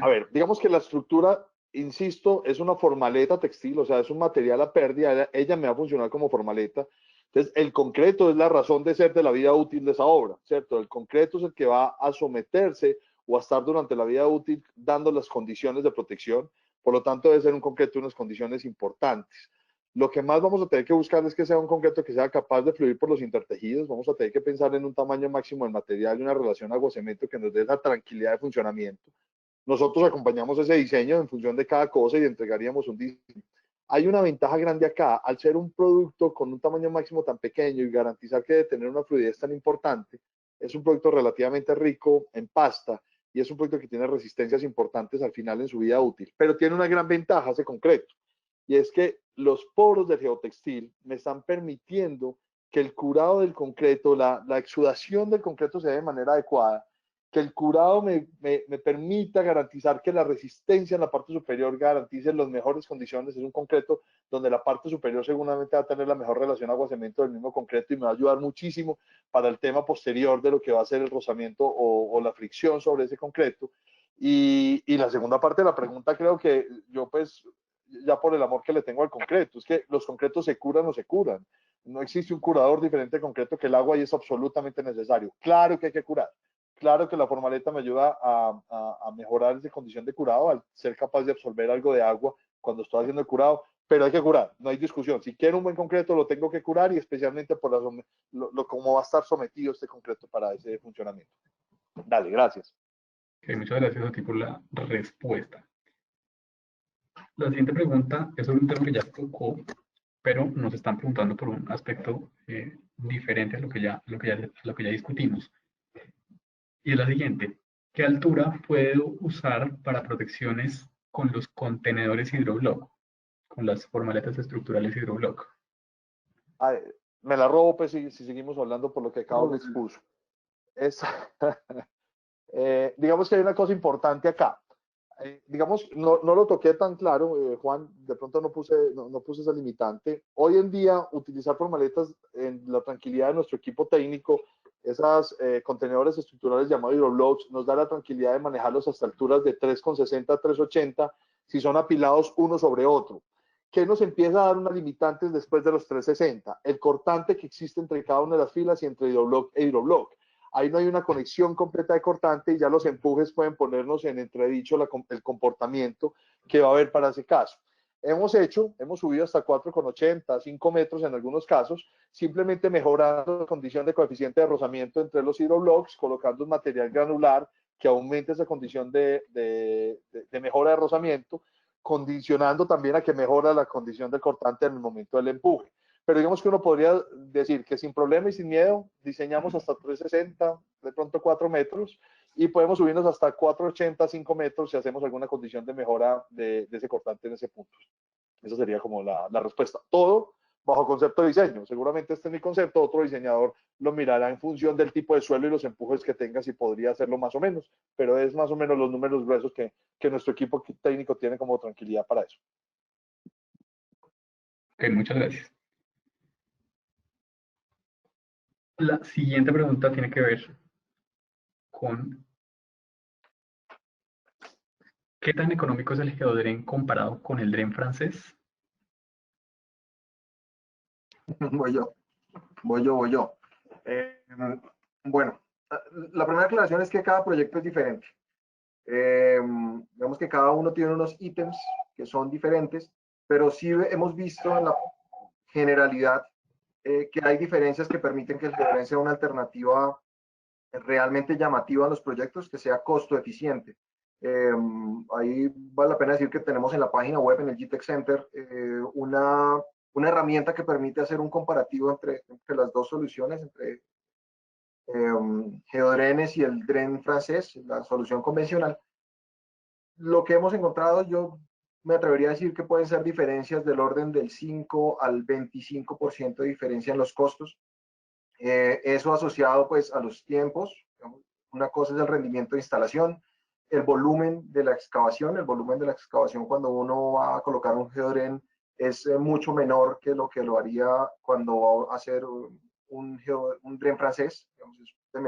A ver, digamos que la estructura, insisto, es una formaleta textil, o sea, es un material a pérdida, ella me va a funcionar como formaleta. Entonces, el concreto es la razón de ser de la vida útil de esa obra, ¿cierto? El concreto es el que va a someterse o a estar durante la vida útil dando las condiciones de protección, por lo tanto debe ser un concreto en unas condiciones importantes. Lo que más vamos a tener que buscar es que sea un concreto que sea capaz de fluir por los intertejidos, vamos a tener que pensar en un tamaño máximo del material y una relación agua-cemento que nos dé esa tranquilidad de funcionamiento. Nosotros acompañamos ese diseño en función de cada cosa y entregaríamos un diseño. Hay una ventaja grande acá, al ser un producto con un tamaño máximo tan pequeño y garantizar que debe tener una fluidez tan importante, es un producto relativamente rico en pasta y es un producto que tiene resistencias importantes al final en su vida útil, pero tiene una gran ventaja ese concreto, y es que los poros del geotextil me están permitiendo que el curado del concreto, la exudación del concreto se dé de manera adecuada, que el curado me permita garantizar que la resistencia en la parte superior garantice las mejores condiciones. Es un concreto donde la parte superior seguramente va a tener la mejor relación agua-cemento del mismo concreto y me va a ayudar muchísimo para el tema posterior de lo que va a ser el rozamiento o la fricción sobre ese concreto. Y la segunda parte de la pregunta, creo que yo pues, ya por el amor que le tengo al concreto, es que los concretos se curan o se curan. No existe un curador diferente de concreto que el agua y es absolutamente necesario. Claro que hay que curar. Claro que la formaleta me ayuda a mejorar esa condición de curado al ser capaz de absorber algo de agua cuando estoy haciendo el curado, pero hay que curar, no hay discusión. Si quiero un buen concreto, lo tengo que curar y especialmente por cómo va a estar sometido este concreto para ese funcionamiento. Dale, gracias. Okay, muchas gracias a ti por la respuesta. La siguiente pregunta es sobre un tema que ya se tocó, pero nos están preguntando por un aspecto diferente a lo que ya discutimos. Y es la siguiente: ¿qué altura puedo usar para protecciones con los contenedores hidroblock, con las formaletas estructurales hidroblock? Ay, me la robo, pues, si seguimos hablando por lo que acabo de expuso. Digamos que hay una cosa importante acá. Digamos, no lo toqué tan claro, Juan, de pronto no puse esa limitante. Hoy en día, utilizar formaletas en la tranquilidad de nuestro equipo técnico, esas contenedores estructurales llamados hidroblocks, nos da la tranquilidad de manejarlos hasta alturas de 3,60 a 3,80 si son apilados uno sobre otro. ¿Qué nos empieza a dar unas limitantes después de los 3,60? El cortante que existe entre cada una de las filas y entre hidroblock e hidroblock. Ahí no hay una conexión completa de cortante y ya los empujes pueden ponernos en entredicho el comportamiento que va a haber para ese caso. Hemos subido hasta 4,80, 5 metros en algunos casos, simplemente mejorando la condición de coeficiente de rozamiento entre los hidroblocks, colocando un material granular que aumente esa condición de mejora de rozamiento, condicionando también a que mejora la condición del cortante en el momento del empuje. Pero digamos que uno podría decir que sin problema y sin miedo diseñamos hasta 3,60, de pronto 4 metros, y podemos subirnos hasta 4,80, 5 metros si hacemos alguna condición de mejora de ese cortante en ese punto. Esa sería como la respuesta. Todo bajo concepto de diseño. Seguramente este es mi concepto, otro diseñador lo mirará en función del tipo de suelo y los empujes que tenga, si podría hacerlo más o menos, pero es más o menos los números gruesos que nuestro equipo técnico tiene como tranquilidad para eso. Ok, muchas gracias. La siguiente pregunta tiene que ver con ¿qué tan económico es el geodren comparado con el dren francés? Voy yo. Bueno, la primera aclaración es que cada proyecto es diferente. Vemos que cada uno tiene unos ítems que son diferentes, pero sí hemos visto en la generalidad que hay diferencias que permiten que el geodren sea una alternativa realmente llamativa a los proyectos, que sea costo eficiente. Ahí vale la pena decir que tenemos en la página web, en el GTEC Center, una herramienta que permite hacer un comparativo entre las dos soluciones, entre geodrenes y el dren francés, la solución convencional. Lo que hemos encontrado, yo me atrevería a decir que pueden ser diferencias del orden del 5 al 25% de diferencia en los costos. Eso asociado pues a los tiempos. Una cosa es el rendimiento de instalación, el volumen de la excavación. El volumen de la excavación cuando uno va a colocar un geodren es mucho menor que lo haría cuando va a hacer un dren francés, digamos, es de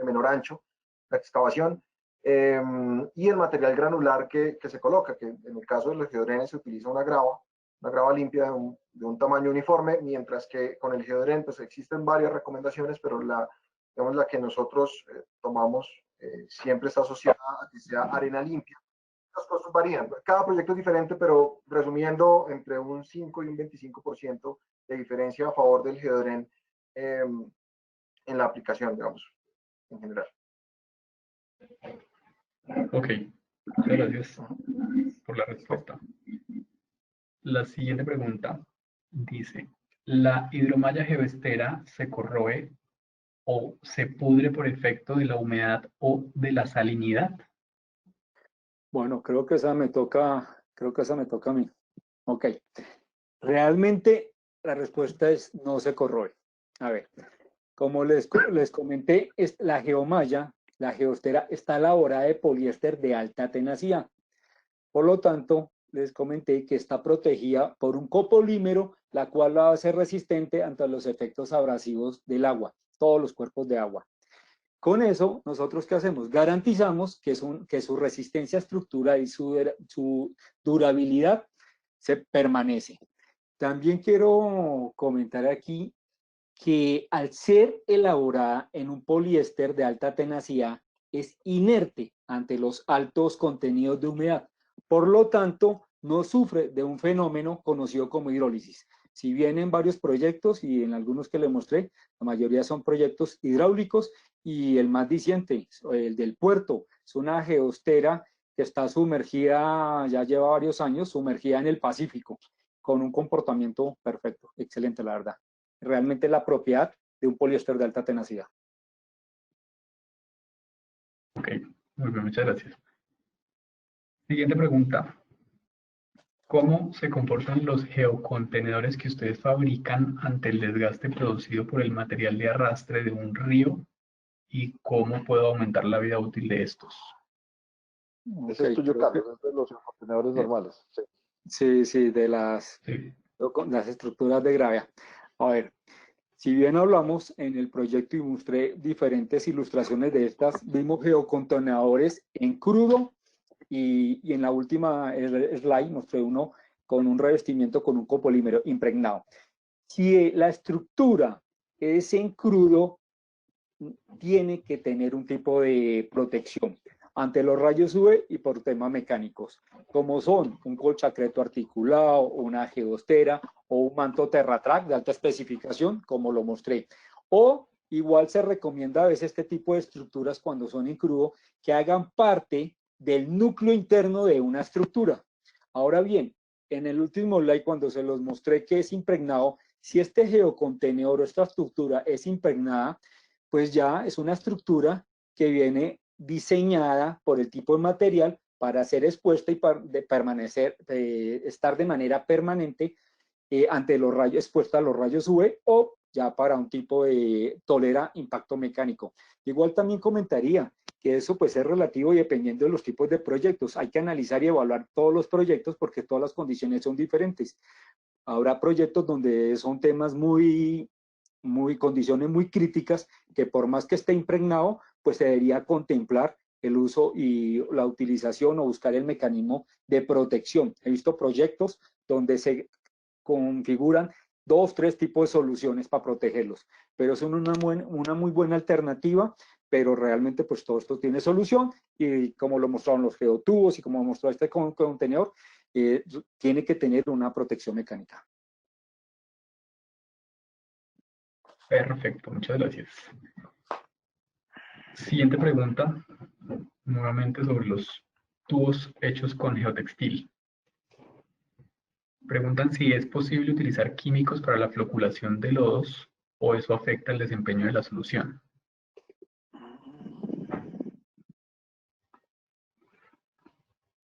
menor ancho la excavación. Y el material granular que se coloca, que en el caso de los geodrenes se utiliza una grava limpia de un tamaño uniforme, mientras que con el geodren pues existen varias recomendaciones, pero digamos, la que nosotros tomamos siempre está asociada a que sea arena limpia. Los costos varían, cada proyecto es diferente, pero resumiendo, entre un 5 y un 25% de diferencia a favor del geodren en la aplicación, digamos, en general. Ok, muchas gracias por la respuesta. La siguiente pregunta dice, ¿la hidromalla geoestera se corroe o se pudre por efecto de la humedad o de la salinidad? Bueno, creo que esa me toca a mí. Ok. Realmente la respuesta es no se corroe. A ver, como les comenté, la geomalla, la geostera, está elaborada de poliéster de alta tenacidad. Por lo tanto, les comenté que está protegida por un copolímero, la cual la hace resistente ante los efectos abrasivos del agua, todos los cuerpos de agua. Con eso, ¿nosotros qué hacemos? Garantizamos que su resistencia a estructura y su durabilidad se permanece. También quiero comentar aquí que al ser elaborada en un poliéster de alta tenacidad, es inerte ante los altos contenidos de humedad. Por lo tanto, no sufre de un fenómeno conocido como hidrólisis. Si bien en varios proyectos y en algunos que le mostré, la mayoría son proyectos hidráulicos y el más diciente, el del puerto, es una geostera que está sumergida, ya lleva varios años, sumergida en el Pacífico, con un comportamiento perfecto, excelente la verdad. Realmente la propiedad de un poliéster de alta tenacidad. Ok, muy bien, muchas gracias. Siguiente pregunta. ¿Cómo se comportan los geocontenedores que ustedes fabrican ante el desgaste producido por el material de arrastre de un río y cómo puedo aumentar la vida útil de estos? Ese es tuyo, Carlos, es de los contenedores normales. Sí, de las estructuras de gravia. A ver, si bien hablamos en el proyecto y mostré diferentes ilustraciones de estas, vimos geocontenedores en crudo y en la última slide mostré uno con un revestimiento con un copolímero impregnado. Si la estructura es en crudo, tiene que tener un tipo de protección ante los rayos UV y por temas mecánicos, como son un colchacreto articulado, una geostera o un manto Terratrack de alta especificación, como lo mostré. O igual se recomienda a veces este tipo de estructuras cuando son en crudo que hagan parte del núcleo interno de una estructura. Ahora bien, en el último slide cuando se los mostré que es impregnado, si este geocontenedor o esta estructura es impregnada, pues ya es una estructura que viene diseñada por el tipo de material para ser expuesta y para permanecer, estar de manera permanente ante los rayos, expuesta a los rayos UV o ya para un tipo de tolera impacto mecánico. Igual también comentaría que eso pues es relativo y dependiendo de los tipos de proyectos. Hay que analizar y evaluar todos los proyectos porque todas las condiciones son diferentes. Habrá proyectos donde son temas condiciones muy críticas que por más que esté impregnado, pues se debería contemplar el uso y la utilización o buscar el mecanismo de protección. He visto proyectos donde se configuran 2, 3 tipos de soluciones para protegerlos, pero son una muy buena alternativa pero realmente pues todo esto tiene solución y como lo mostraron los geotubos y como mostró este contenedor, tiene que tener una protección mecánica. Perfecto, muchas gracias. Siguiente pregunta, nuevamente sobre los tubos hechos con geotextil. Preguntan si es posible utilizar químicos para la floculación de lodos o eso afecta el desempeño de la solución.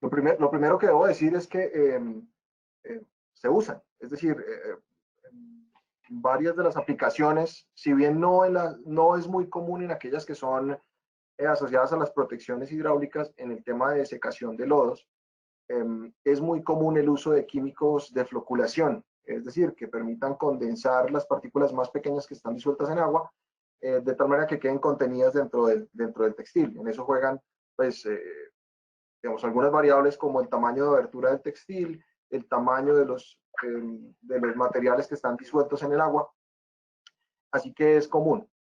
Lo primero que debo decir es que se usan, es decir, varias de las aplicaciones, si bien no es muy común en aquellas que son asociadas a las protecciones hidráulicas en el tema de secación de lodos, es muy común el uso de químicos de floculación, es decir, que permitan condensar las partículas más pequeñas que están disueltas en agua, de tal manera que queden contenidas dentro del textil. En eso juegan, pues, digamos, algunas variables como el tamaño de abertura del textil, el tamaño de los materiales que están disueltos en el agua. Así que es común.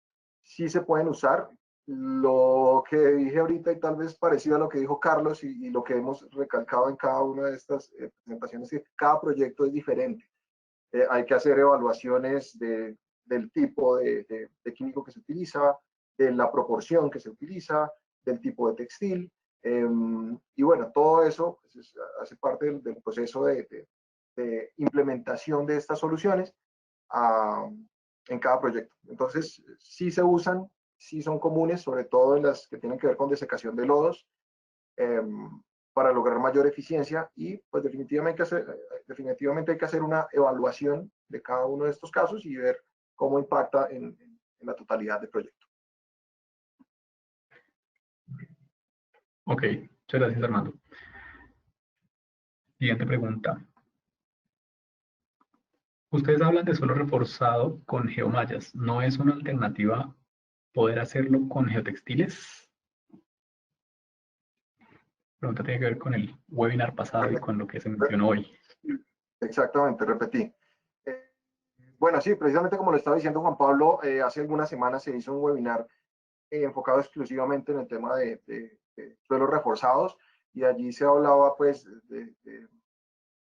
Sí se pueden usar. Lo que dije ahorita y tal vez parecido a lo que dijo Carlos y lo que hemos recalcado en cada una de estas presentaciones, es que cada proyecto es diferente. Hay que hacer evaluaciones del tipo de químico que se utiliza, de la proporción que se utiliza, del tipo de textil. Y bueno, todo eso pues, hace parte del proceso de implementación de estas soluciones en cada proyecto. Entonces, sí se usan, sí son comunes, sobre todo en las que tienen que ver con desecación de lodos, para lograr mayor eficiencia y pues definitivamente hay que hacer una evaluación de cada uno de estos casos y ver cómo impacta en la totalidad del proyecto. Ok, muchas gracias, Armando. Siguiente pregunta. Ustedes hablan de suelo reforzado con geomallas. ¿No es una alternativa poder hacerlo con geotextiles? La pregunta tiene que ver con el webinar pasado y con lo que se mencionó hoy. Exactamente, repetí. Bueno, sí, precisamente como lo estaba diciendo Juan Pablo, hace algunas semanas se hizo un webinar enfocado exclusivamente en el tema de suelos reforzados y allí se hablaba pues de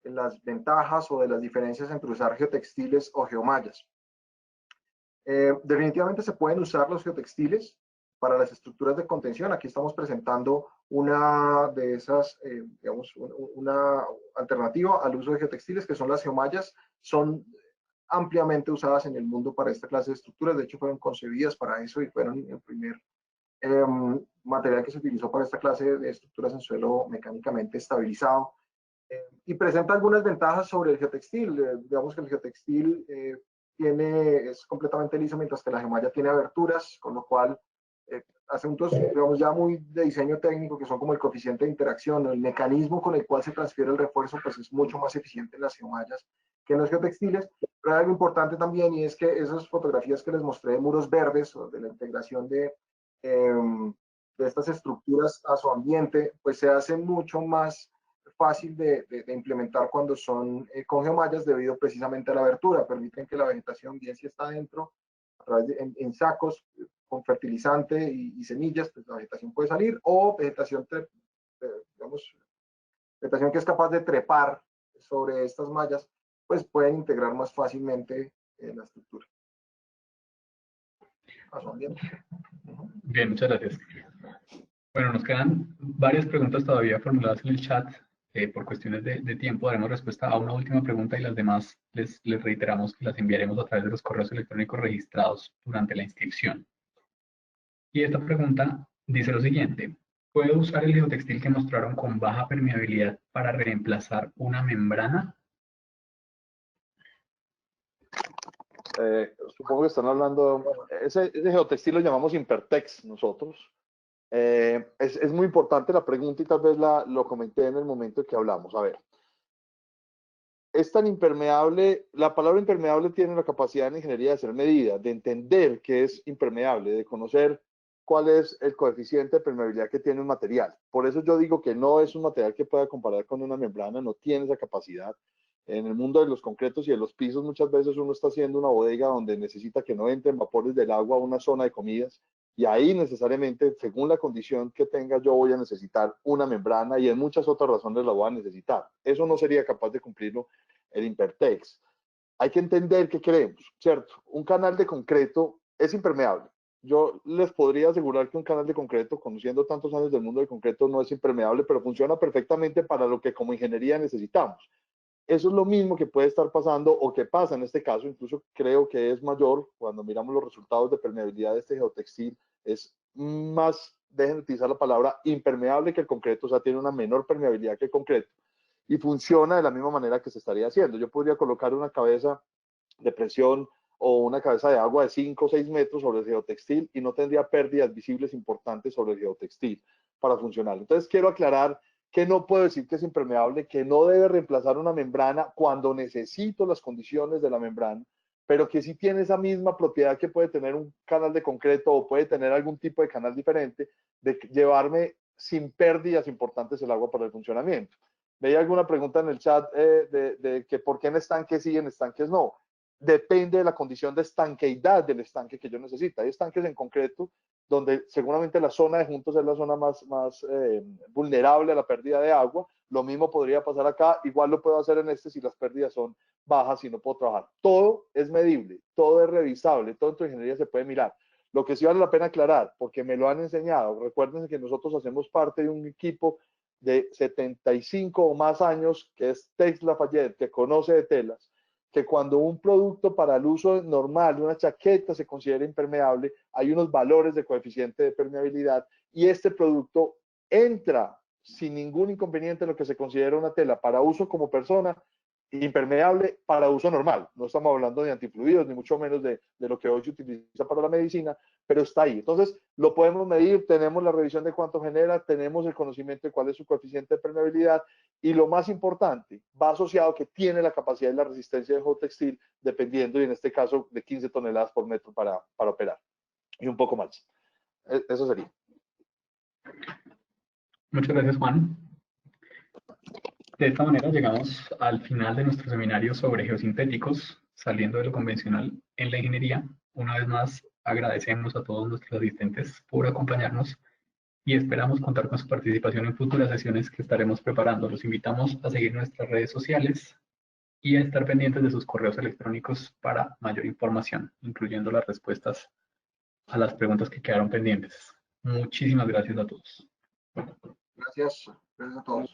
las ventajas o de las diferencias entre usar geotextiles o geomallas. Definitivamente se pueden usar los geotextiles para las estructuras de contención. Aquí estamos presentando una de esas, digamos, una alternativa al uso de geotextiles, que son las geomallas. Son ampliamente usadas en el mundo para esta clase de estructuras. De hecho, fueron concebidas para eso y fueron el primer material que se utilizó para esta clase de estructuras en suelo mecánicamente estabilizado. Y presenta algunas ventajas sobre el geotextil. Digamos que el geotextil es completamente liso, mientras que la geomalla tiene aberturas, con lo cual asuntos, digamos, ya muy de diseño técnico, que son como el coeficiente de interacción, el mecanismo con el cual se transfiere el refuerzo, pues es mucho más eficiente en las geomallas que en los geotextiles. Pero hay algo importante también, y es que esas fotografías que les mostré de muros verdes, o de la integración de estas estructuras a su ambiente, pues se hacen mucho más fácil de implementar cuando son con geomallas, debido precisamente a la abertura. Permiten que la vegetación, bien si está dentro, a través en sacos con fertilizante y semillas, pues la vegetación puede salir, o vegetación, digamos, vegetación que es capaz de trepar sobre estas mallas, pues pueden integrar más fácilmente la estructura a su ambiente. Bien, muchas gracias. Bueno, nos quedan varias preguntas todavía formuladas en el chat. Por cuestiones de tiempo daremos respuesta a una última pregunta y las demás les reiteramos que las enviaremos a través de los correos electrónicos registrados durante la inscripción. Y esta pregunta dice lo siguiente: ¿puedo usar el geotextil que mostraron con baja permeabilidad para reemplazar una membrana? Supongo que están hablando, ese geotextil lo llamamos Impertex nosotros. Es muy importante la pregunta y tal vez lo comenté en el momento en que hablamos. A ver, es tan impermeable, la palabra impermeable tiene la capacidad en ingeniería de ser medida, de entender qué es impermeable, de conocer cuál es el coeficiente de permeabilidad que tiene un material. Por eso yo digo que no es un material que pueda comparar con una membrana, no tiene esa capacidad. En el mundo de los concretos y de los pisos, muchas veces uno está haciendo una bodega donde necesita que no entren vapores del agua a una zona de comidas Y ahí necesariamente, según la condición que tenga, yo voy a necesitar una membrana y en muchas otras razones la voy a necesitar. Eso no sería capaz de cumplirlo el Impertex. Hay que entender qué queremos, ¿cierto? Un canal de concreto es impermeable. Yo les podría asegurar que un canal de concreto, conociendo tantos años del mundo del concreto, no es impermeable, pero funciona perfectamente para lo que como ingeniería necesitamos. Eso es lo mismo que puede estar pasando o que pasa en este caso, incluso creo que es mayor cuando miramos los resultados de permeabilidad de este geotextil, es más, dejen de utilizar la palabra impermeable que el concreto, o sea, tiene una menor permeabilidad que el concreto y funciona de la misma manera que se estaría haciendo. Yo podría colocar una cabeza de presión o una cabeza de agua de 5 o 6 metros sobre el geotextil y no tendría pérdidas visibles importantes sobre el geotextil para funcionar. Entonces quiero aclarar que no puedo decir que es impermeable, que no debe reemplazar una membrana cuando necesito las condiciones de la membrana, pero que sí tiene esa misma propiedad que puede tener un canal de concreto o puede tener algún tipo de canal diferente, de llevarme sin pérdidas importantes el agua para el funcionamiento. Veía alguna pregunta en el chat de que por qué en estanques sí, en estanques no. Depende de la condición de estanqueidad del estanque que yo necesito. Hay estanques en concreto donde seguramente la zona de juntos es la zona más vulnerable a la pérdida de agua. Lo mismo podría pasar acá. Igual lo puedo hacer en este si las pérdidas son bajas y no puedo trabajar. Todo es medible, todo es revisable, todo en tu ingeniería se puede mirar. Lo que sí vale la pena aclarar, porque me lo han enseñado, recuerden que nosotros hacemos parte de un equipo de 75 o más años, que es Tex Lafayette, que conoce de telas, que cuando un producto para el uso normal, una chaqueta, se considera impermeable, hay unos valores de coeficiente de permeabilidad y este producto entra sin ningún inconveniente en lo que se considera una tela para uso como persona, impermeable para uso normal. No estamos hablando de antifluidos, ni mucho menos de lo que hoy se utiliza para la medicina, pero está ahí. Entonces, lo podemos medir, tenemos la revisión de cuánto genera, tenemos el conocimiento de cuál es su coeficiente de permeabilidad y lo más importante, va asociado que tiene la capacidad y la resistencia del geotextil, dependiendo, y en este caso, de 15 toneladas por metro para operar. Y un poco más. Eso sería. Muchas gracias, Juan. De esta manera llegamos al final de nuestro seminario sobre geosintéticos, saliendo de lo convencional en la ingeniería. Una vez más, agradecemos a todos nuestros asistentes por acompañarnos y esperamos contar con su participación en futuras sesiones que estaremos preparando. Los invitamos a seguir nuestras redes sociales y a estar pendientes de sus correos electrónicos para mayor información, incluyendo las respuestas a las preguntas que quedaron pendientes. Muchísimas gracias a todos. Gracias a todos.